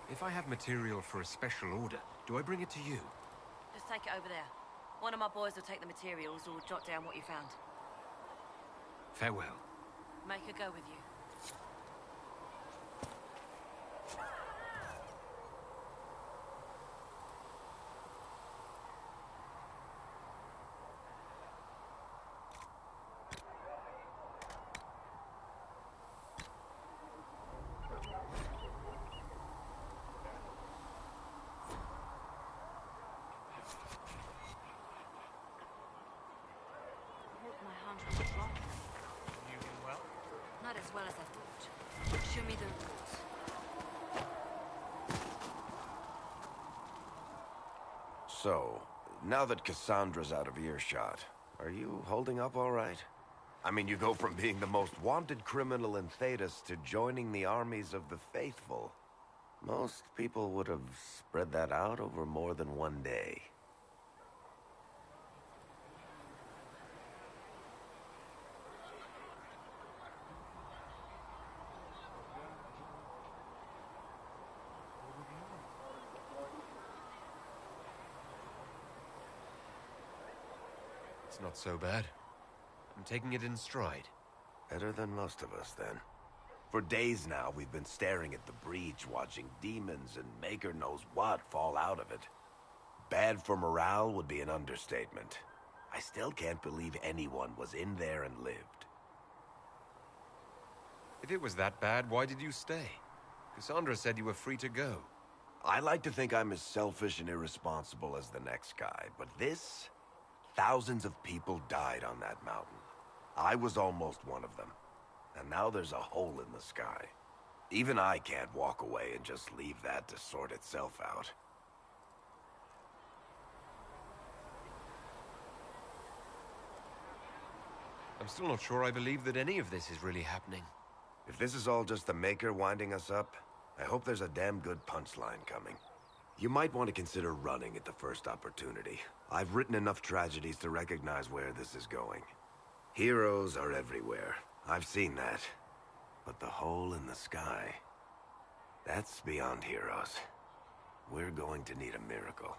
If I have material for a special order, do I bring it to you? Just take it over there. One of my boys will take the materials or jot down what you found. Farewell. Make her go with you. Not as well as I thought. Show me the reports. So, now that Cassandra's out of earshot, are you holding up all right? I mean, you go from being the most wanted criminal in Thedas to joining the armies of the faithful. Most people would have spread that out over more than one day. It's not so bad. I'm taking it in stride. Better than most of us, then. For days now, we've been staring at the breach, watching demons and maker knows what fall out of it. Bad for morale would be an understatement. I still can't believe anyone was in there and lived. If it was that bad, why did you stay? Cassandra said you were free to go. I like to think I'm as selfish and irresponsible as the next guy, but this... Thousands of people died on that mountain. I was almost one of them. And now there's a hole in the sky. Even I can't walk away and just leave that to sort itself out. I'm still not sure I believe that any of this is really happening. If this is all just the Maker winding us up, I hope there's a damn good punchline coming. You might want to consider running at the first opportunity. I've written enough tragedies to recognize where this is going. Heroes are everywhere. I've seen that. But the hole in the sky... that's beyond heroes. We're going to need a miracle.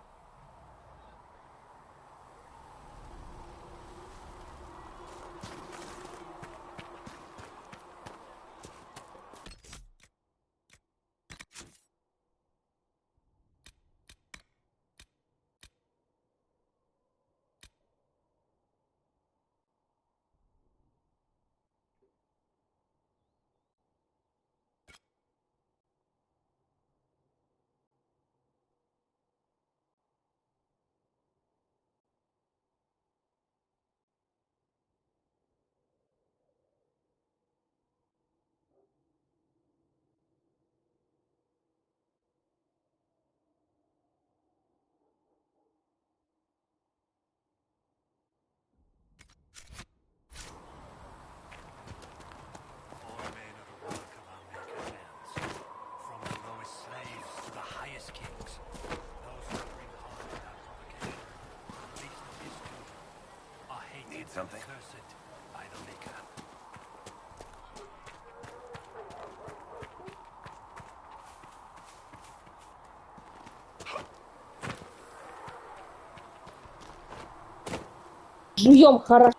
Something? By the Maker. Жуем хорошо.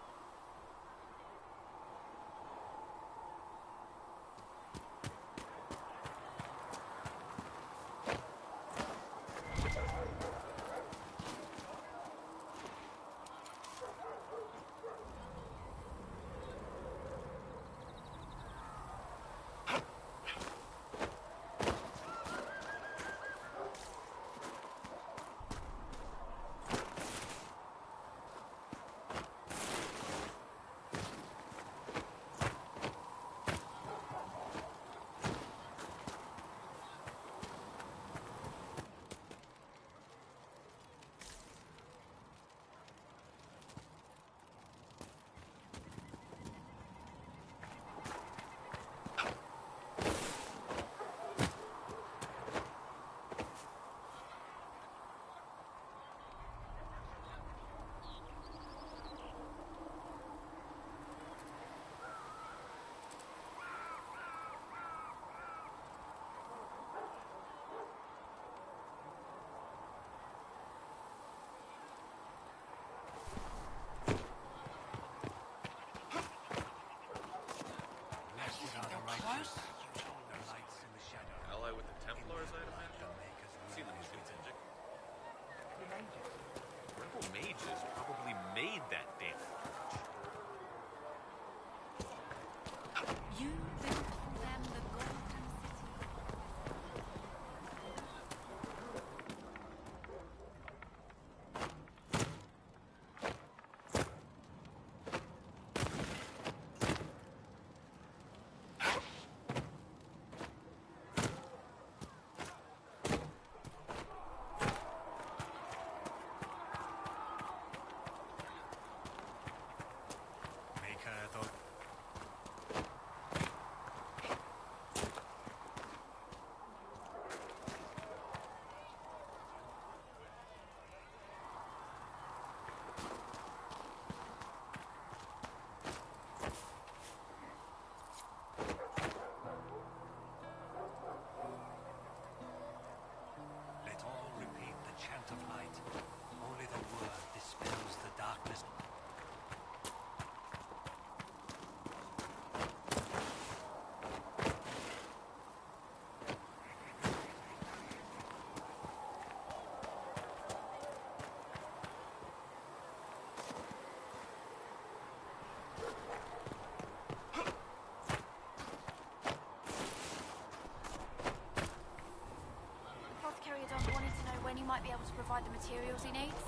find the materials he needs?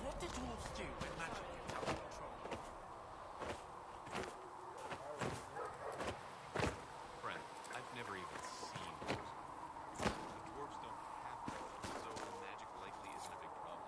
What did dwarves do when magic gets out of control? Friend, I've never even seen dwarves. The dwarves don't have magic, so magic likely isn't a big problem.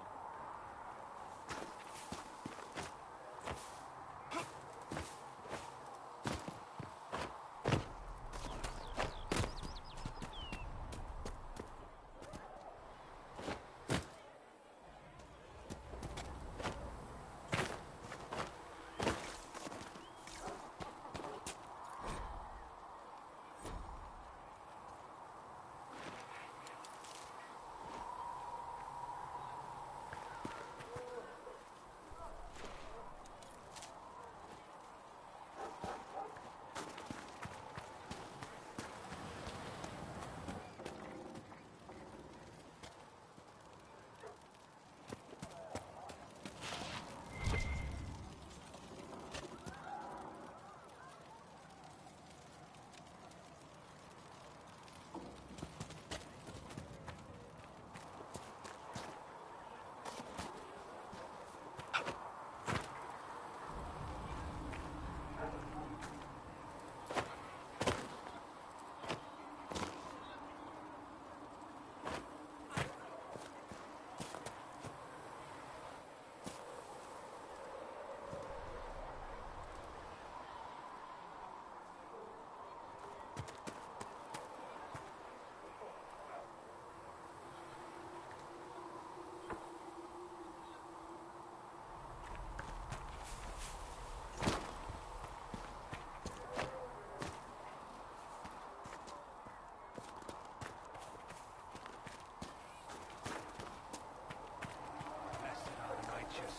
Blessed are the righteous,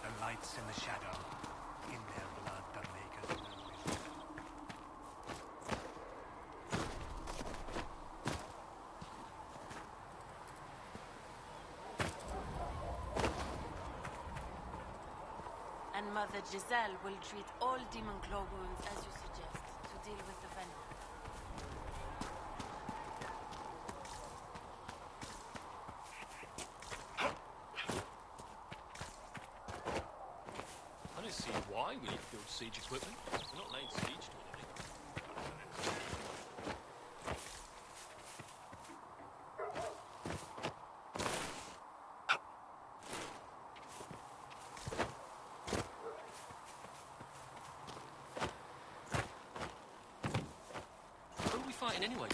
the lights in the shadow. In their blood the maker's will is written. And Mother Giselle will treat all demon claw wounds as you suggest, to deal with the venom. I don't see why we need to build siege equipment. We're not laying siege to anything. Who are we fighting anyway?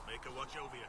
Maker, watch over you.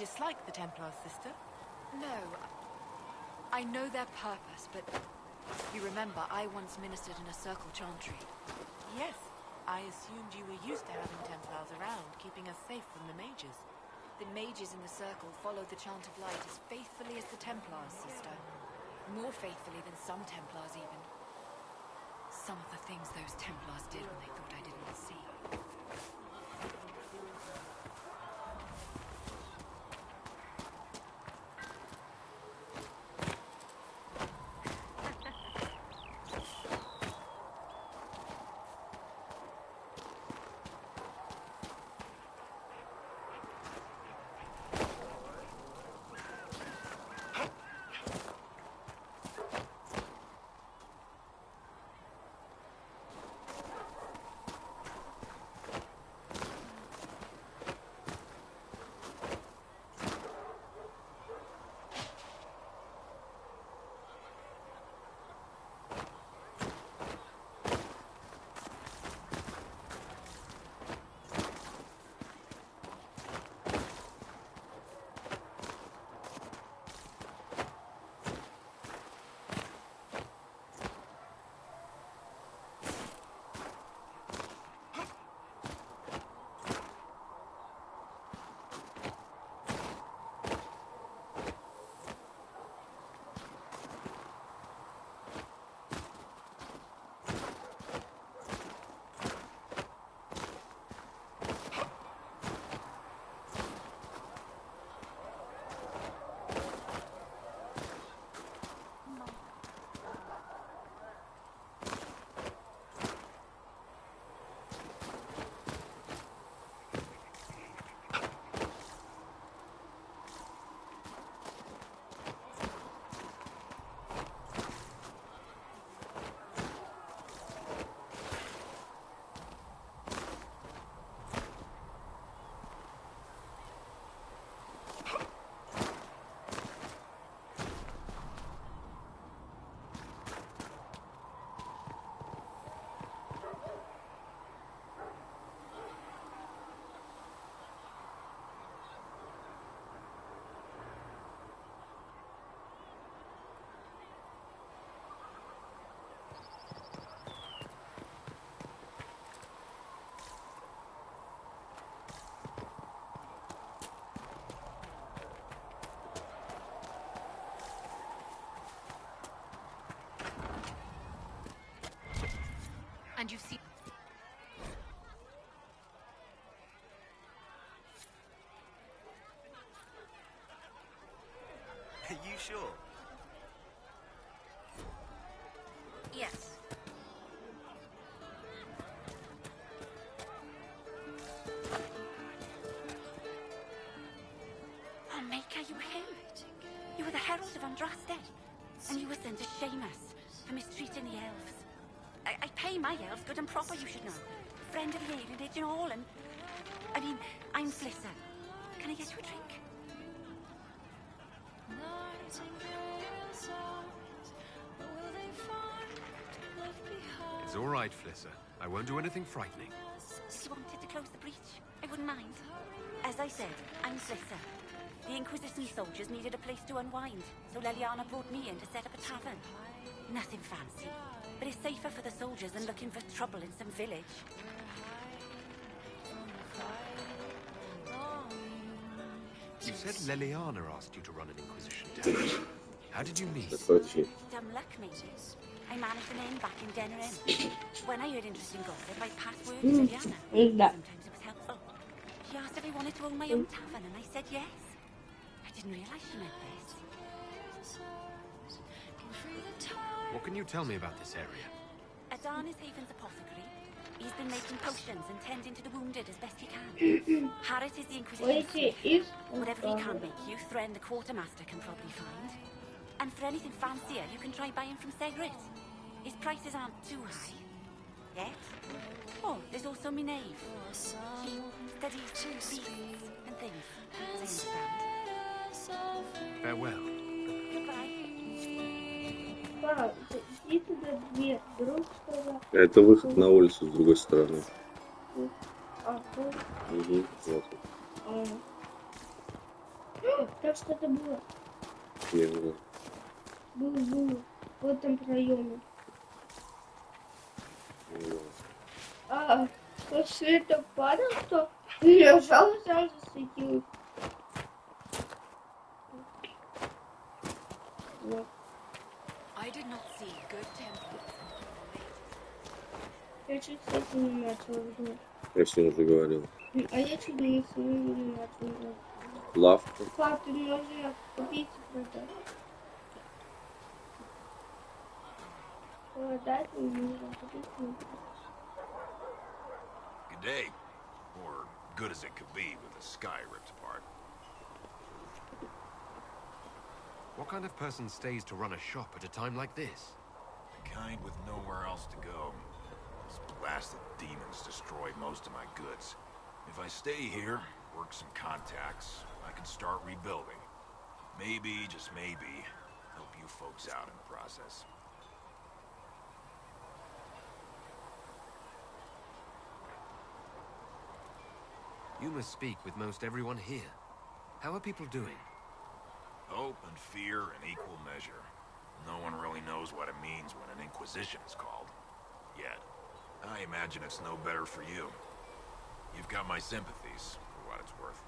dislike the Templars, sister? No. I know their purpose, but you remember I once ministered in a circle chantry. Yes. I assumed you were used to having Templars around, keeping us safe from the mages. The mages in the circle followed the chant of light as faithfully as the Templars, sister. More faithfully than some Templars, even. Some of the things those Templars did when they thought I didn't see. And you've seen... Are you sure? Yes. Oh, Maker, you him. You were the Herald of Andraste. And you were sent to shame us for mistreating the elves. I pay my elves good and proper, you should know. Friend of the alienage and all, and... I mean, I'm Flisser. Can I get you a drink? It's all right, Flisser. I won't do anything frightening. If you wanted to close the breach, I wouldn't mind. As I said, I'm Flisser. The Inquisition soldiers needed a place to unwind, so Leliana brought me in to set up a tavern. Nothing fancy, but it's safer for the soldiers than looking for trouble in some village. You said Leliana asked you to run an Inquisition tavern. How did you meet? Dumb luck, maybe. I managed an inn back in Denerim. When I heard interesting gossip, I passed word to Leliana. Sometimes it was helpful. She asked if I wanted to own my own tavern, and I said yes. I didn't realize she meant this. What can you tell me about this area? Adarn is Haven's apothecary. He's been making potions and tending to the wounded as best he can. Harris is the Inquisition. Whatever he can't make you, Thren the Quartermaster can probably find. And for anything fancier, you can try buying from Segret. His prices aren't too high. Yet. Oh, there's also Minave. She studies beasts and things, as I understand. Farewell. Это выход на улицу с другой стороны. Угу, вот. Так что-то было. Не знаю. Было. В этом проеме. То света падал, то нажал, сам засветилось. Вот. I did not see good Templars until the latest. Я чуть с этим не начал играть. Я все уже говорил. А я чуть не с ним не начал играть. Лавка. Пап, ты можно купить и продать. Продать и можно купить и продать. Good day. Or good as it could be with the sky ripped apart. What kind of person stays to run a shop at a time like this? The kind with nowhere else to go. These blasted demons destroyed most of my goods. If I stay here, work some contacts, I can start rebuilding. Maybe, just maybe, help you folks out in the process. You must speak with most everyone here. How are people doing? Hope and fear in equal measure. No one really knows what it means when an Inquisition is called. Yet. I imagine it's no better for you. You've got my sympathies, for what it's worth.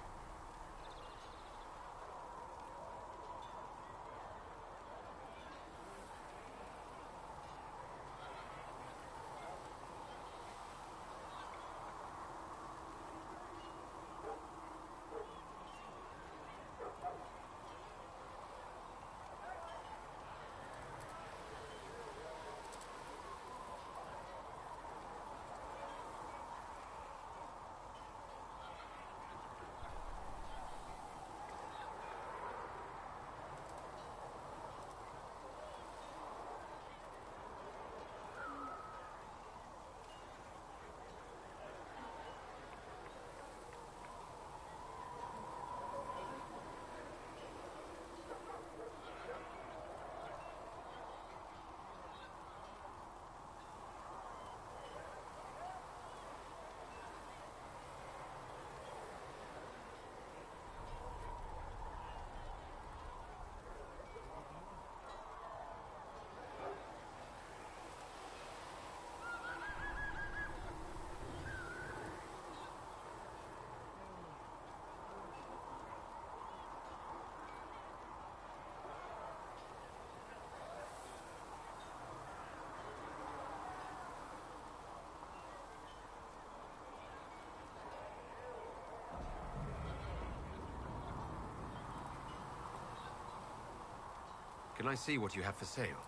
Can I see what you have for sale?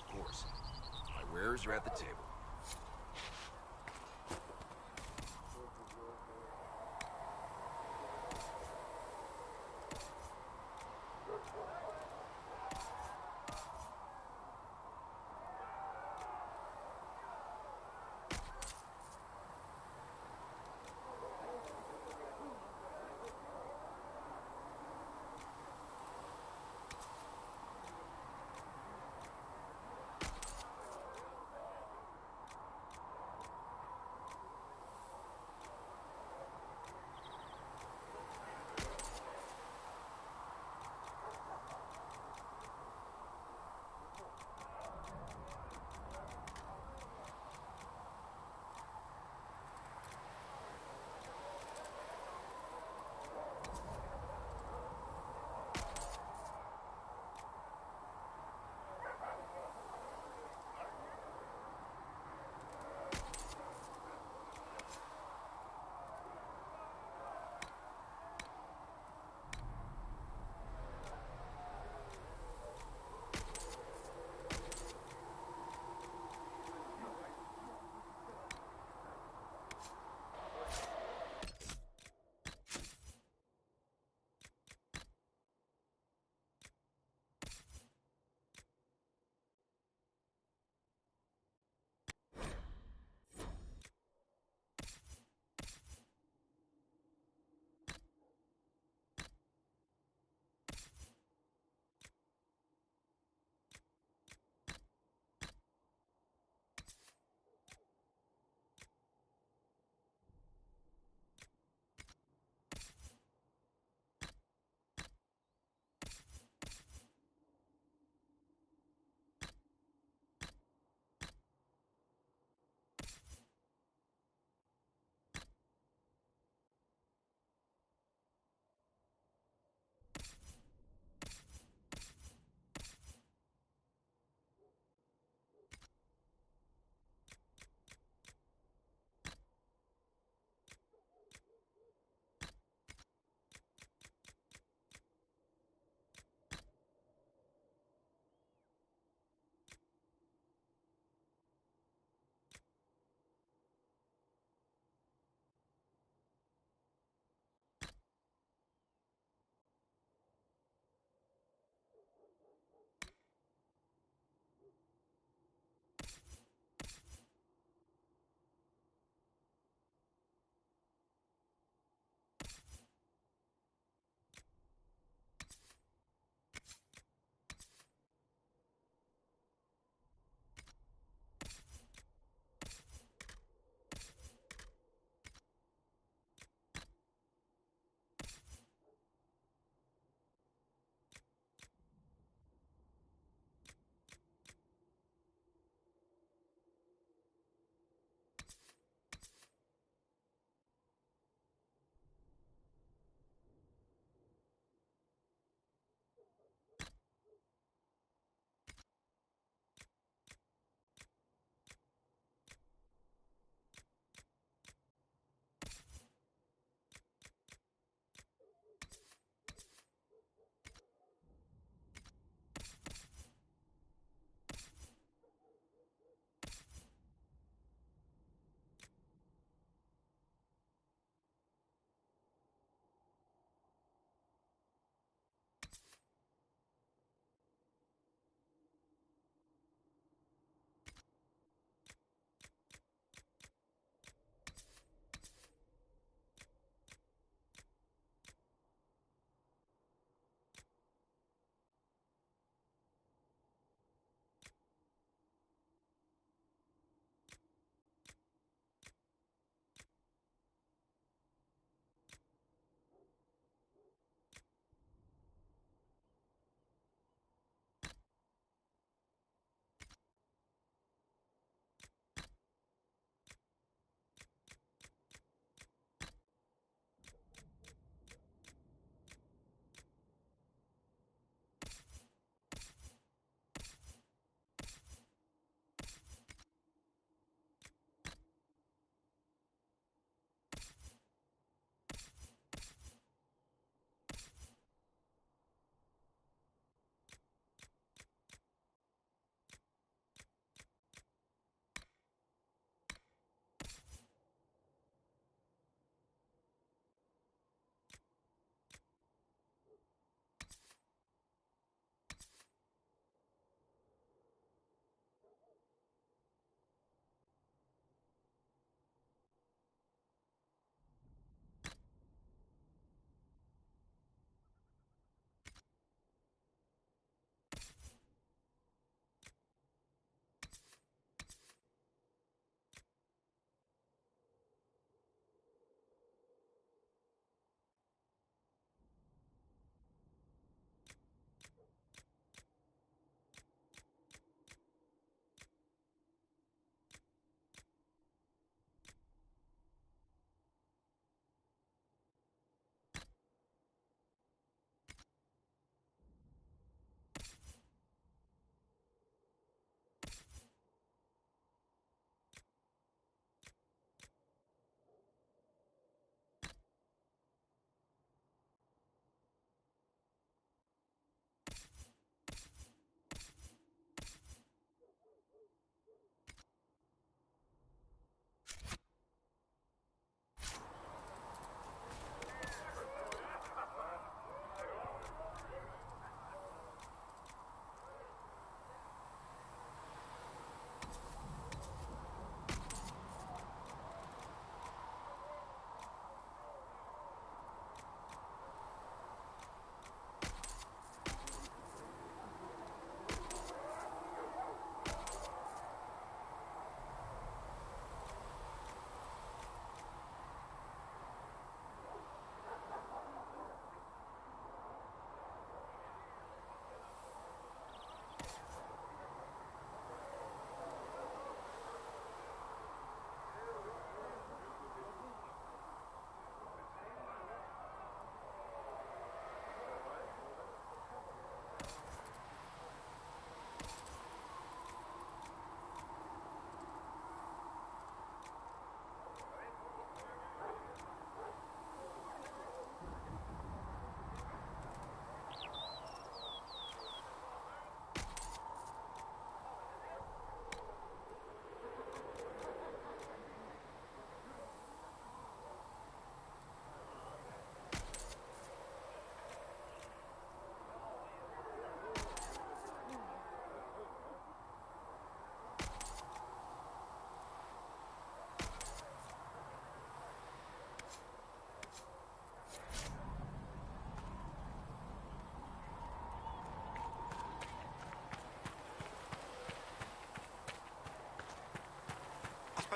Of course. My wares are at the table.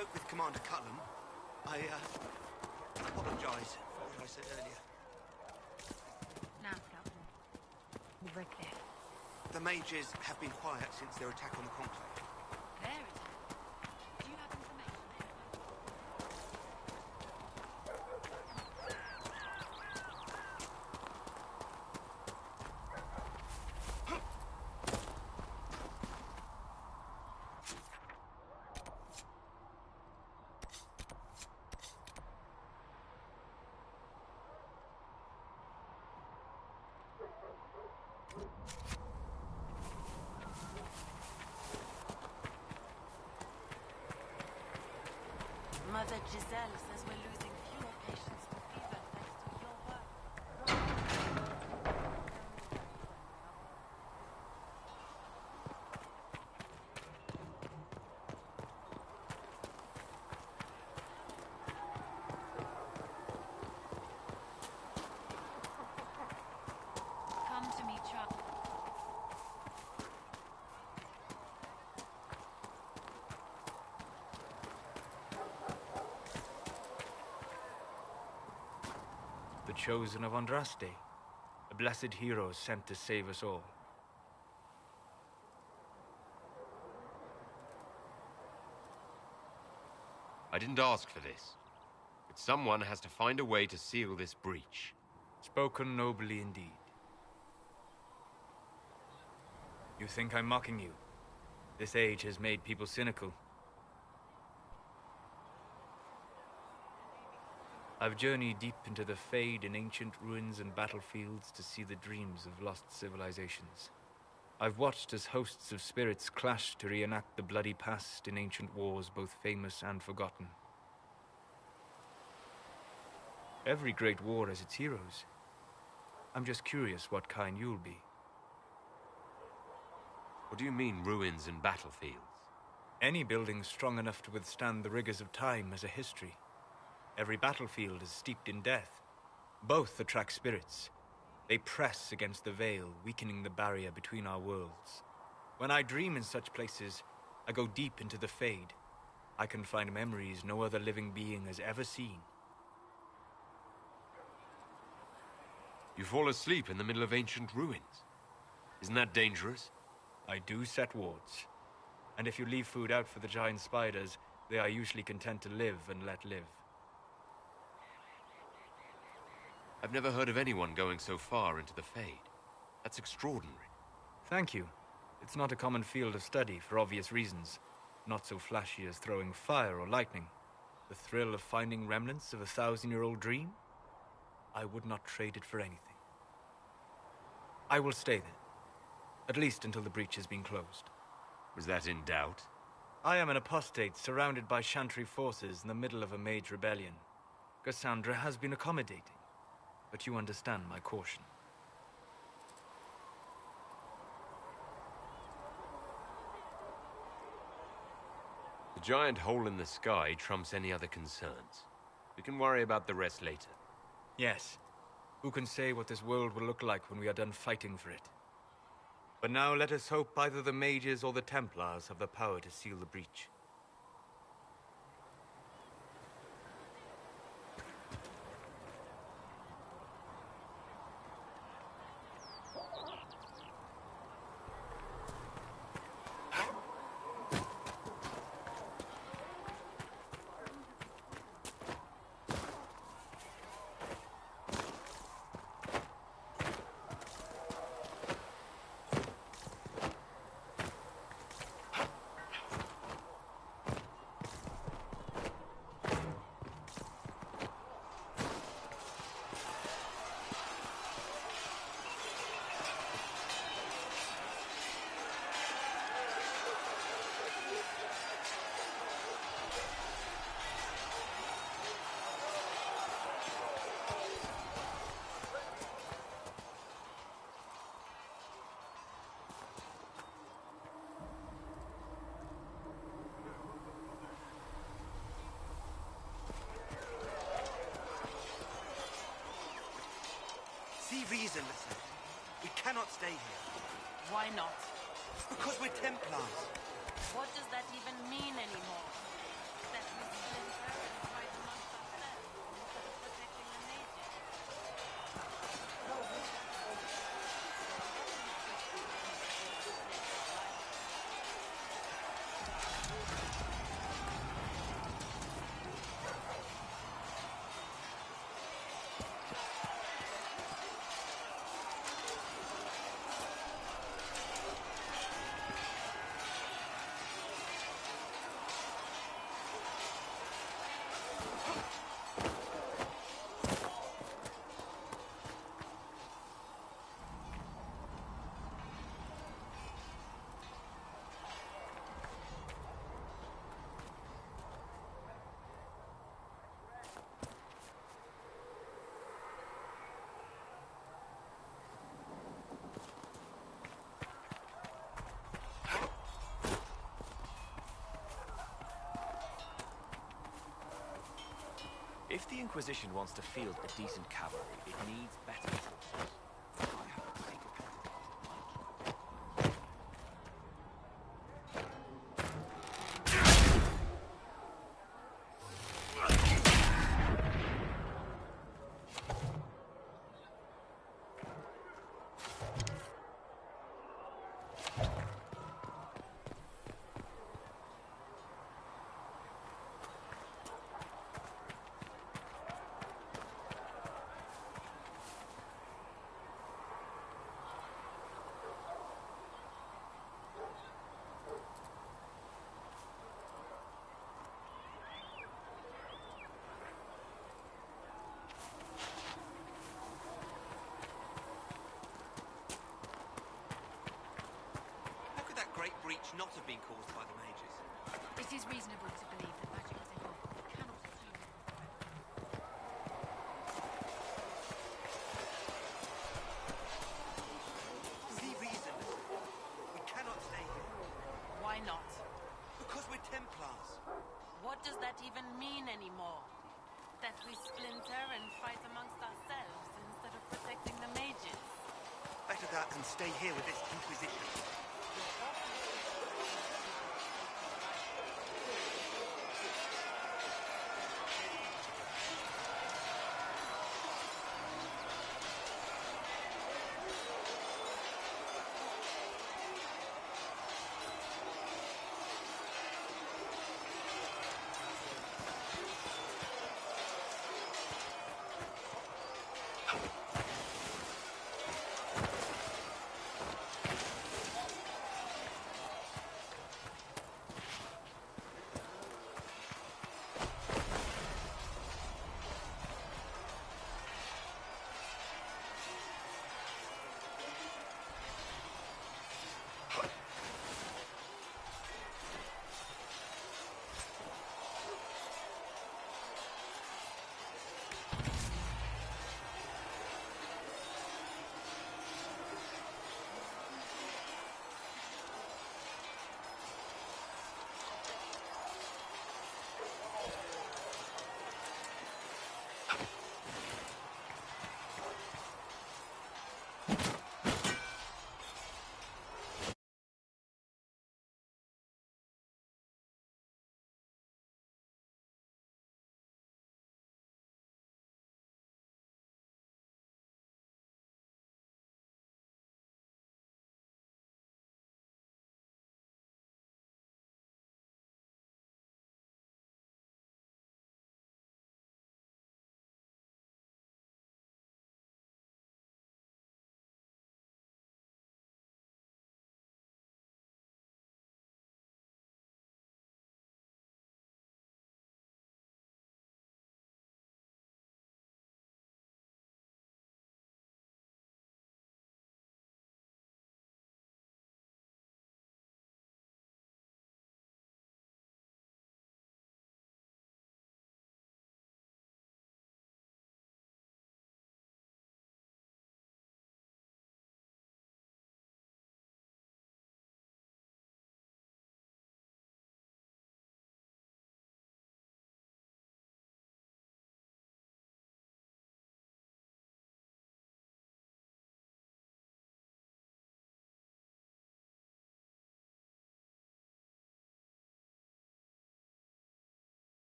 spoke with Commander Cullen. I apologize for what I said earlier. The mages have been quiet since their attack on the Conclave. Their attack? Do you have information? Mother Giselle says we're losing fewer patients to fever thanks to your work. Come to me, Chuck. The chosen of Andraste, a blessed hero sent to save us all. I didn't ask for this, but someone has to find a way to seal this breach. Spoken nobly indeed. You think I'm mocking you? This age has made people cynical. I've journeyed deep into the Fade in ancient ruins and battlefields to see the dreams of lost civilizations. I've watched as hosts of spirits clash to reenact the bloody past in ancient wars both famous and forgotten. Every great war has its heroes. I'm just curious what kind you'll be. What do you mean, ruins and battlefields? Any building strong enough to withstand the rigors of time has a history. Every battlefield is steeped in death. Both attract spirits. They press against the veil, weakening the barrier between our worlds. When I dream in such places, I go deep into the Fade. I can find memories no other living being has ever seen. You fall asleep in the middle of ancient ruins. Isn't that dangerous? I do set wards. And if you leave food out for the giant spiders, they are usually content to live and let live. I've never heard of anyone going so far into the Fade. That's extraordinary. Thank you. It's not a common field of study for obvious reasons. Not so flashy as throwing fire or lightning. The thrill of finding remnants of a 1,000-year-old dream? I would not trade it for anything. I will stay there. At least until the breach has been closed. Was that in doubt? I am an apostate surrounded by Chantry forces in the middle of a mage rebellion. Cassandra has been accommodating. But you understand my caution. The giant hole in the sky trumps any other concerns. We can worry about the rest later. Yes. Who can say what this world will look like when we are done fighting for it? But now let us hope either the mages or the Templars have the power to seal the breach. See reason, listen. We cannot stay here. Why not? Because we're Templars. What does that even mean anymore? That If the Inquisition wants to field a decent cavalry, it needs better forces. I have a pretty good How could that great breach not have been caused by the mages? It is reasonable to believe that magic is involved. It cannot assume. The reason we cannot stay here. Why not? Because we're Templars. What does that even mean anymore? That we splinter and fight amongst ourselves instead of protecting the mages? Better that than stay here with this Inquisition.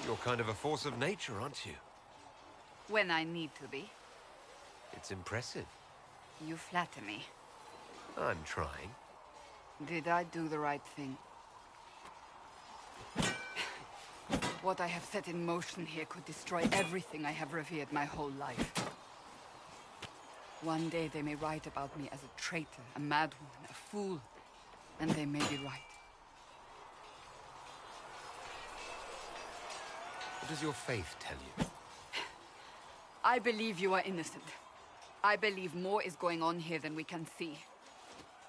You're kind of a force of nature, aren't you? When I need to be. It's impressive. You flatter me. I'm trying. Did I do the right thing? What I have set in motion here could destroy everything I have revered my whole life. One day they may write about me as a traitor, a madwoman, a fool. And they may be right. What does your faith tell you? I believe you are innocent. I believe more is going on here than we can see.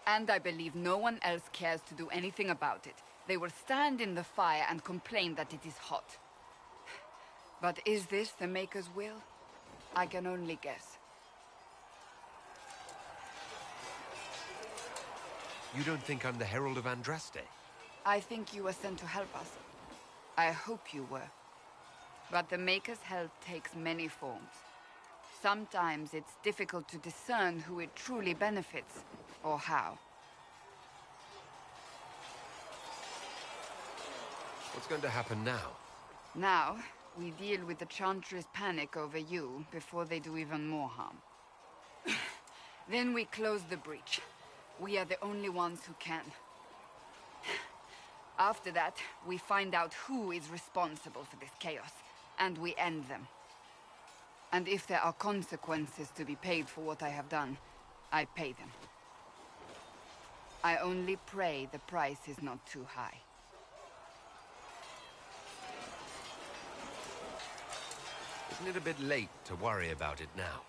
And I believe no one else cares to do anything about it. They will stand in the fire and complain that it is hot. But is this the Maker's will? I can only guess. You don't think I'm the Herald of Andraste? I think you were sent to help us. I hope you were. But the Maker's help takes many forms. Sometimes it's difficult to discern who it truly benefits, or how. What's going to happen now? Now, we deal with the Chantry's panic over you before they do even more harm. Then we close the breach. We are the only ones who can. After that, we find out who is responsible for this chaos, and we end them. And if there are consequences to be paid for what I have done, I pay them. I only pray the price is not too high. Isn't it a bit late to worry about it now?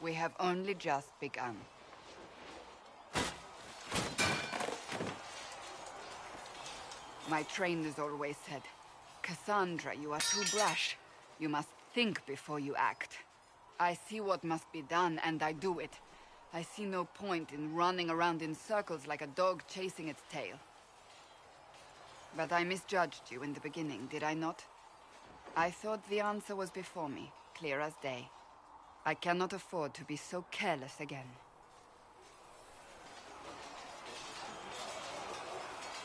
We have only just begun. My trainers always said, Cassandra, you are too brash. You must think before you act. I see what must be done, and I do it. I see no point in running around in circles like a dog chasing its tail. But I misjudged you in the beginning, did I not? I thought the answer was before me, clear as day. I cannot afford to be so careless again.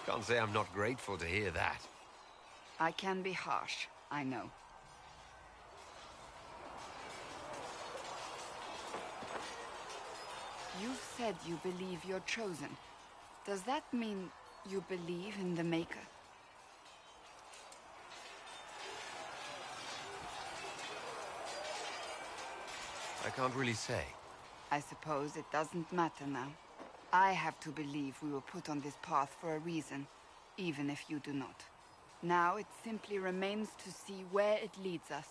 Can't say I'm not grateful to hear that. I can be harsh, I know. You've said you believe you're chosen. Does that mean you believe in the Maker? I can't really say. I suppose it doesn't matter now. I have to believe we were put on this path for a reason, even if you do not. Now it simply remains to see where it leads us.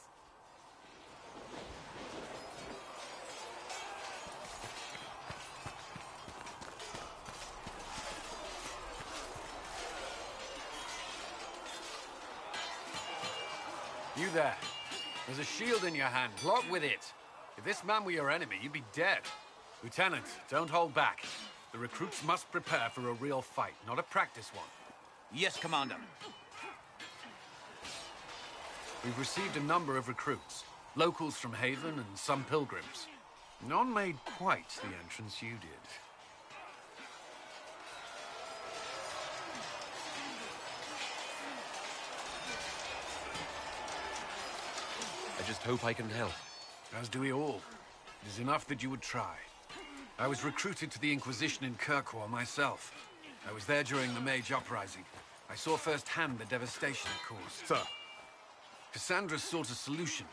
You there. There's a shield in your hand. Lock with it. If this man were your enemy, you'd be dead. Lieutenant, don't hold back. The recruits must prepare for a real fight, not a practice one. Yes, Commander. We've received a number of recruits. Locals from Haven and some pilgrims. None made quite the entrance you did. I just hope I can help. As do we all. It is enough that you would try. I was recruited to the Inquisition in Kirkwall myself. I was there during the Mage Uprising. I saw firsthand the devastation it caused. Sir. Cassandra sought a solution.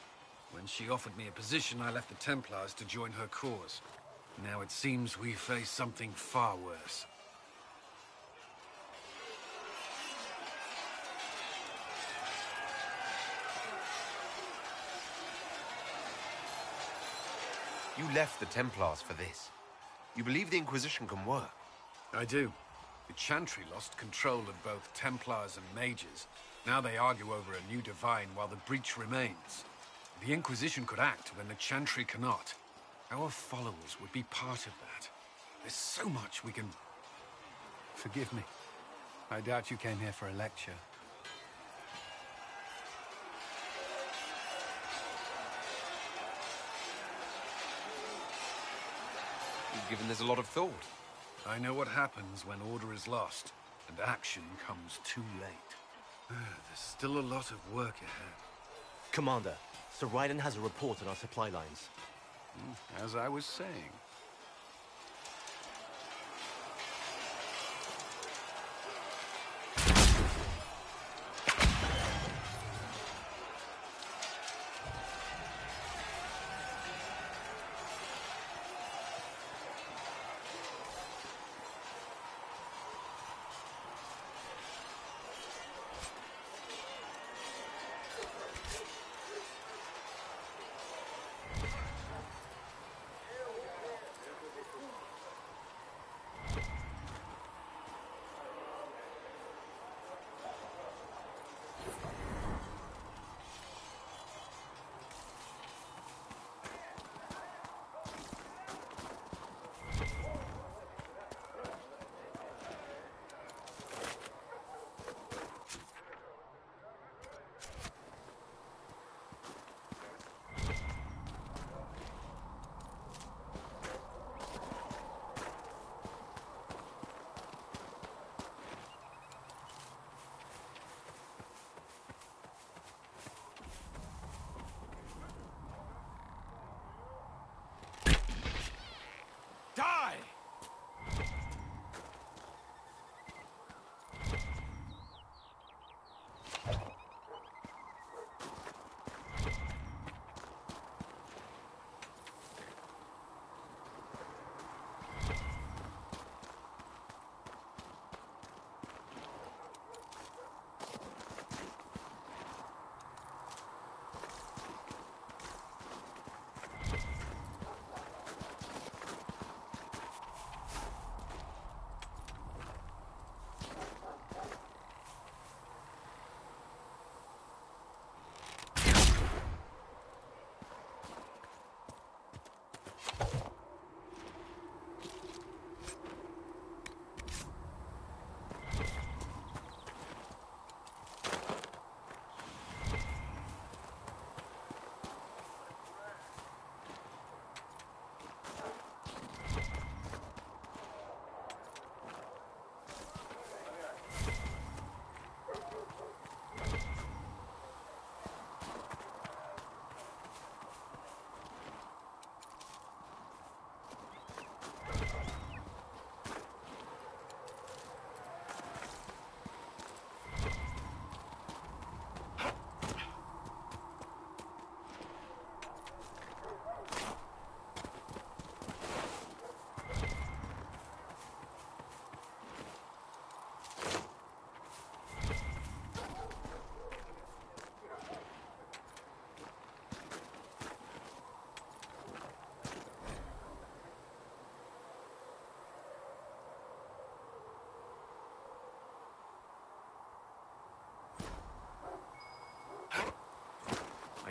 When she offered me a position, I left the Templars to join her cause. Now it seems we face something far worse. You left the Templars for this. You believe the Inquisition can work? I do. The Chantry lost control of both Templars and Mages. Now they argue over a new Divine while the breach remains. The Inquisition could act when the Chantry cannot. Our followers would be part of that. There's so much we can... Forgive me. I doubt you came here for a lecture. You've given this a lot of thought. I know what happens when order is lost, and action comes too late. There's still a lot of work ahead. Commander, Sir Raiden has a report on our supply lines. As I was saying. die!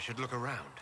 I should look around.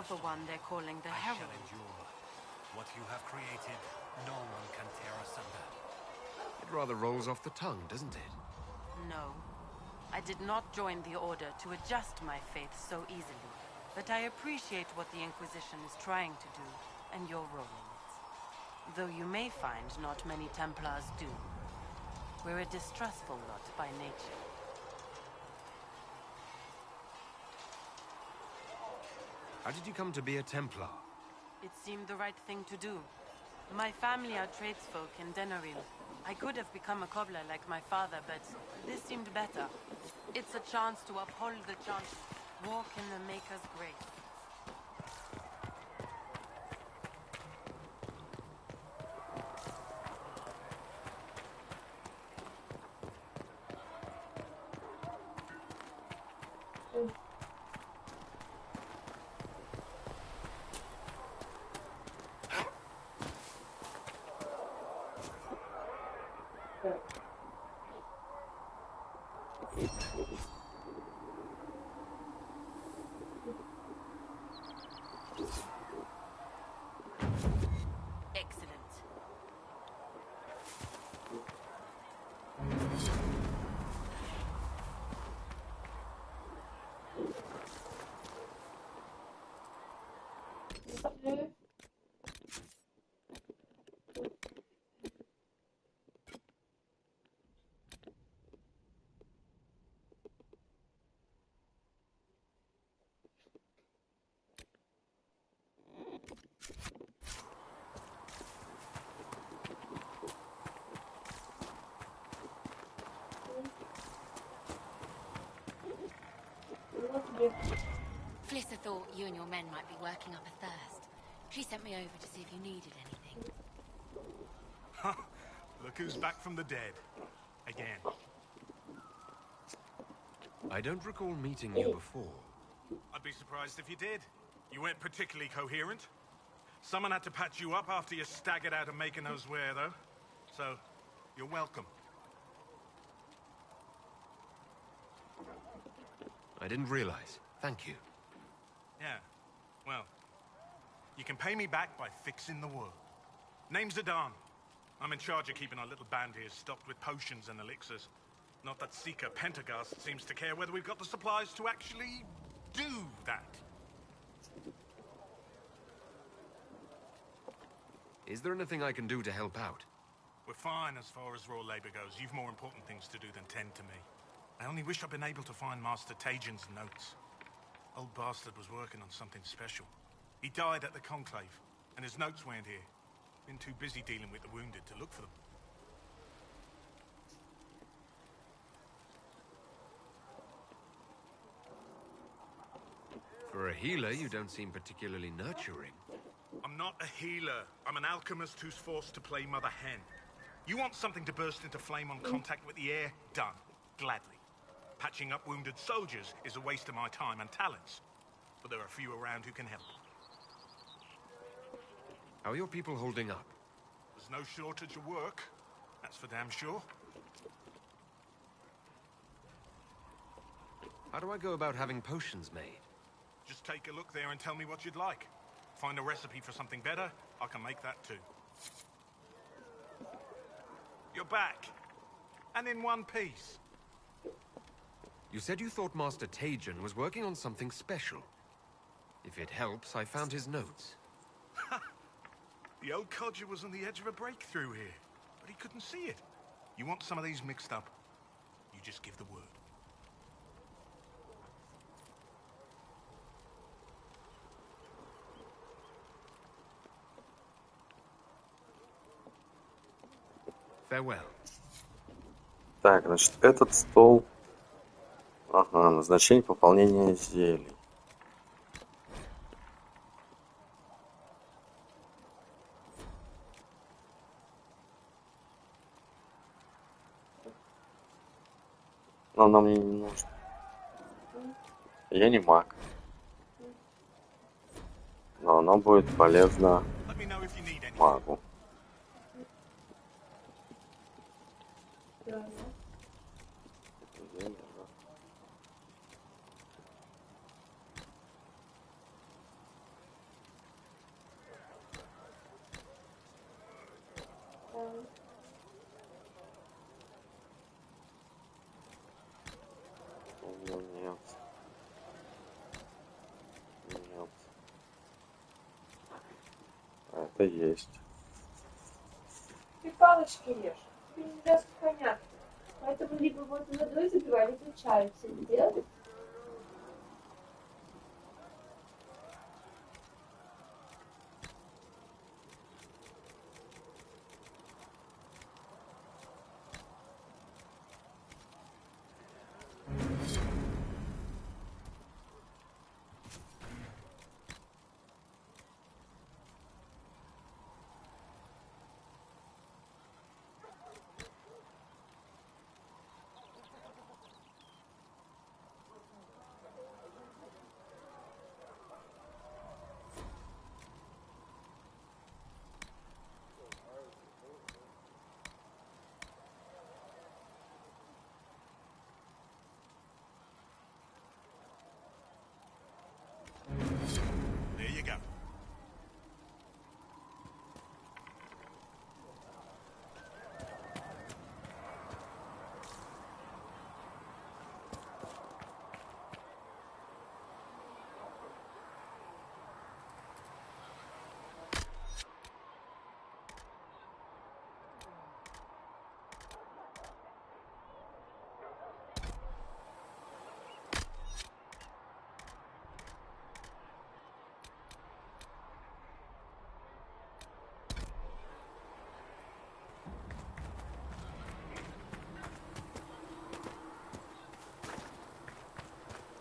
of the one they're calling the I shall Herald. endure. What you have created, no one can tear asunder. It rather rolls off the tongue, doesn't it? No. I did not join the Order to adjust my faith so easily. But I appreciate what the Inquisition is trying to do, and your role in it. Though you may find not many Templars do. We're a distrustful lot by nature. How did you come to be a Templar? It seemed the right thing to do. My family are tradesfolk in Deneril. I could have become a cobbler like my father, but this seemed better. It's a chance to uphold the chance, walk in the Maker's grace. Excellent. Flissa thought you and your men might be working up a thirst. She sent me over to see if you needed anything. Look who's back from the dead. Again. I don't recall meeting you before. I'd be surprised if you did. You weren't particularly coherent. Someone had to patch you up after you staggered out of making those wear, though. So, you're welcome. I didn't realize. Thank you. Yeah, well, you can pay me back by fixing the world. Name's Adan. I'm in charge of keeping our little band here stocked with potions and elixirs. Not that Seeker Pentagast seems to care whether we've got the supplies to actually do that. Is there anything I can do to help out? We're fine as far as raw labor goes. You've more important things to do than tend to me. I only wish I'd been able to find Master Tajin's notes. Old bastard was working on something special. He died at the Conclave, and his notes weren't here. Been too busy dealing with the wounded to look for them. For a healer, you don't seem particularly nurturing. I'm not a healer. I'm an alchemist who's forced to play Mother Hen. You want something to burst into flame on contact with the air? Done. Gladly. Patching up wounded soldiers is a waste of my time and talents. But there are few around who can help. How are your people holding up? There's no shortage of work. That's for damn sure. How do I go about having potions made? Just take a look there and tell me what you'd like. Find a recipe for something better, I can make that too. You're back. And in one piece. You said you thought Master Tajin was working on something special. If it helps, I found his notes. The old codger was on the edge of a breakthrough here, but he couldn't see it. You want some of these mixed up, you just give the word. Farewell. Так, значит, этот стол... Ага, назначение пополнения зелий. Но оно мне не нужно. Я не маг. Но оно будет полезно магу. это есть. Ты палочки режь. Тебе не даст понятно. Поэтому либо вот водой забивай, либо чай все делать. There you go.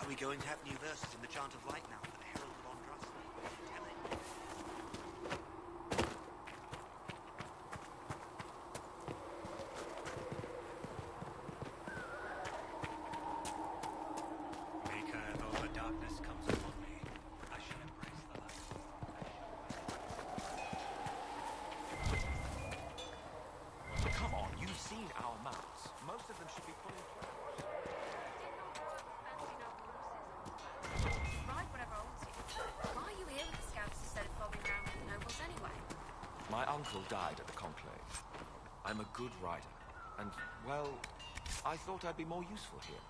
Are we going to have new verses in the Chant of Light now for the Herald of Andraste? Tell it. Maker of all the darkness comes upon me. I shall embrace the light. Come on, you've seen our maps. Most of them should be fully fledged. Ride whatever holds you. Why are you here with the scouts instead of bobbing around with the nobles anyway? My uncle died at the conclave. I'm a good rider, and, well, I thought I'd be more useful here.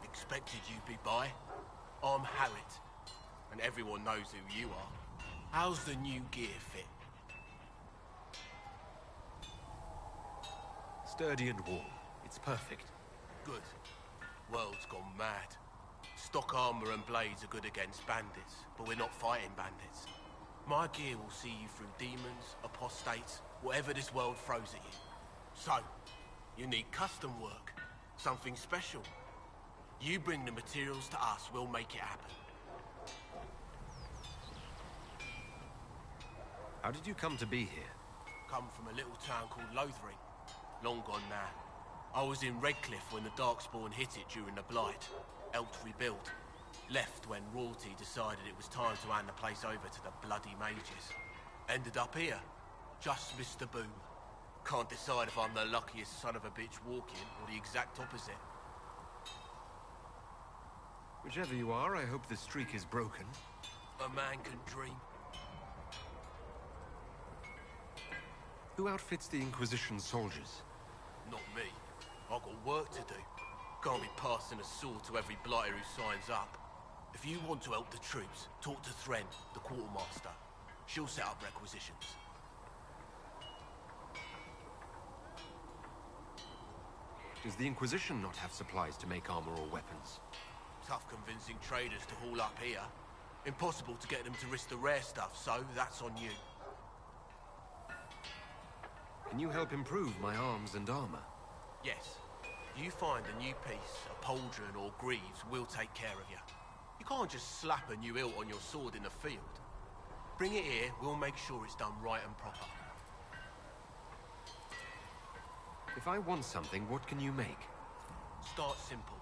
Expected you'd be by. I'm Harriet, and everyone knows who you are. How's the new gear fit? Sturdy and warm. It's perfect. Good. World's gone mad. Stock armor and blades are good against bandits, but we're not fighting bandits. My gear will see you through demons, apostates, whatever this world throws at you. So, you need custom work. Something special. You bring the materials to us, we'll make it happen. How did you come to be here? Come from a little town called Lothering. Long gone now. I was in Redcliffe when the Darkspawn hit it during the Blight. Helped rebuild. Left when royalty decided it was time to hand the place over to the bloody mages. Ended up here. Just missed the boom. Can't decide if I'm the luckiest son of a bitch walking or the exact opposite. Whichever you are, I hope the streak is broken. A man can dream. Who outfits the Inquisition soldiers? Not me. I've got work to do. Can't be passing a sword to every blighter who signs up. If you want to help the troops, talk to Thren, the quartermaster. She'll set up requisitions. Does the Inquisition not have supplies to make armor or weapons? Tough convincing traders to haul up here. Impossible to get them to risk the rare stuff, so that's on you. Can you help improve my arms and armor? Yes. You find a new piece, a pauldron or greaves, we'll take care of you. You can't just slap a new hilt on your sword in the field. Bring it here, we'll make sure it's done right and proper. If I want something, what can you make? Start simple.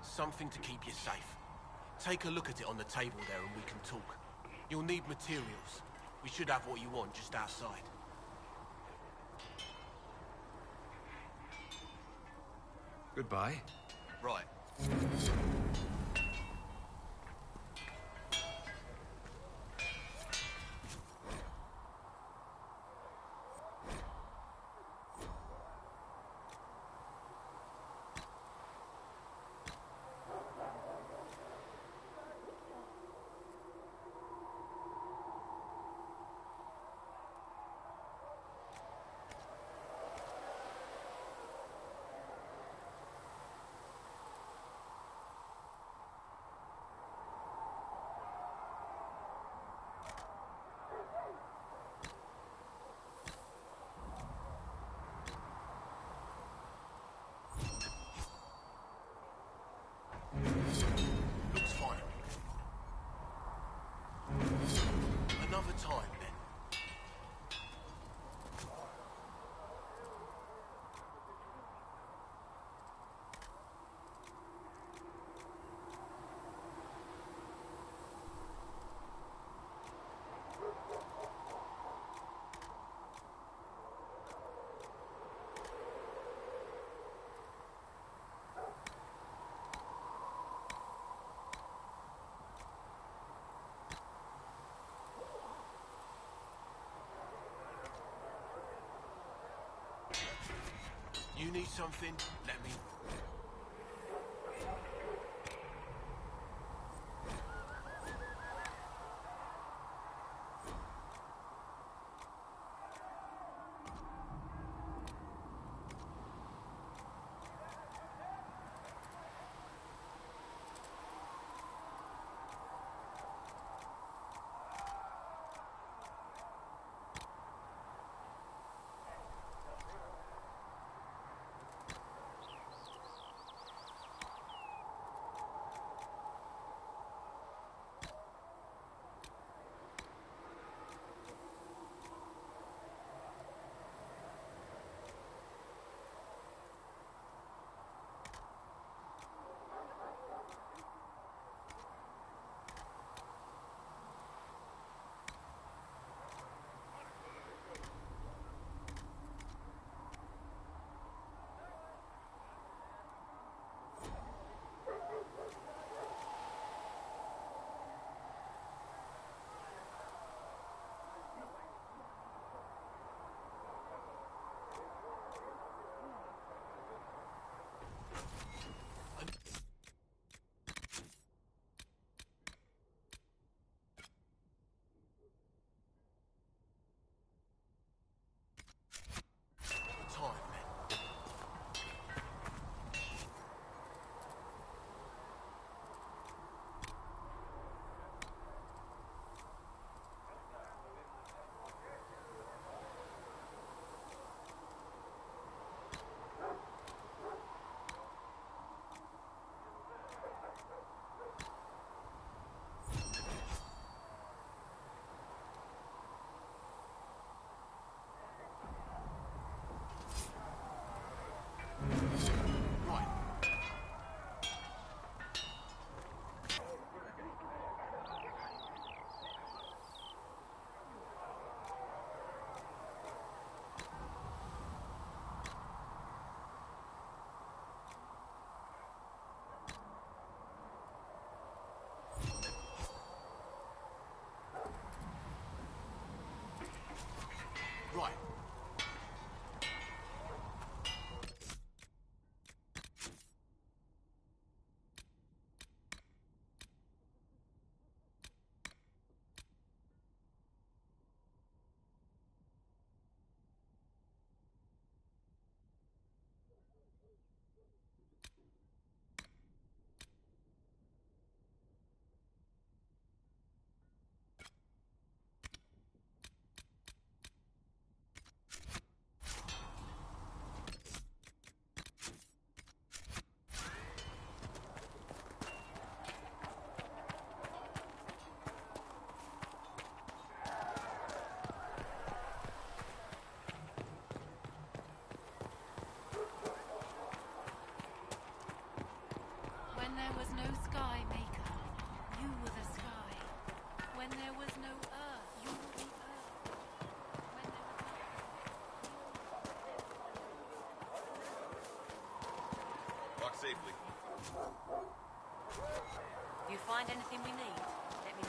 Something to keep you safe. Take a look at it on the table there and we can talk. You'll need materials. We should have what you want just outside. Goodbye. Right. Looks fine. Another time, then. You need something? Let me. Find anything we need, let me know.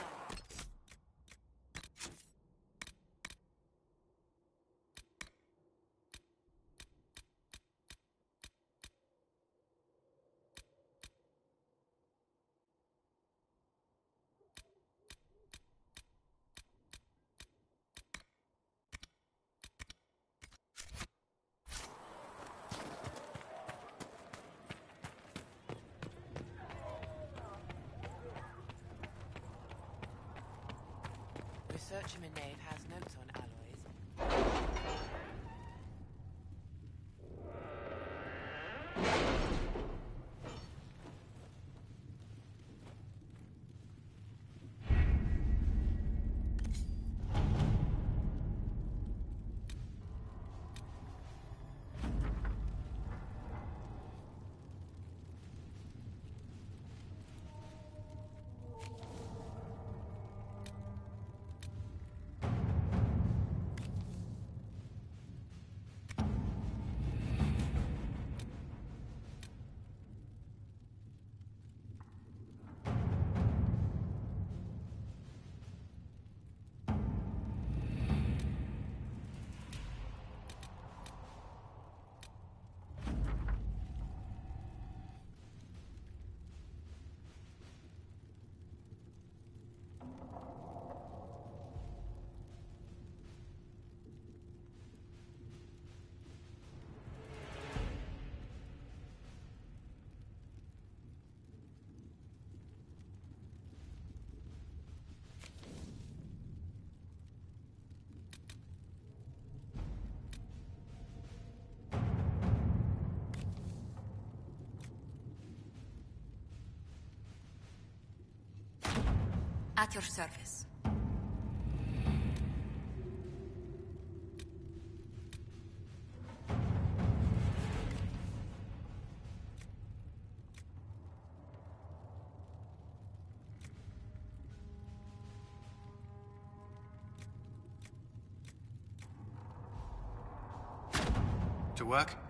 Researcher Minave has notes on alloys. At your service. To work?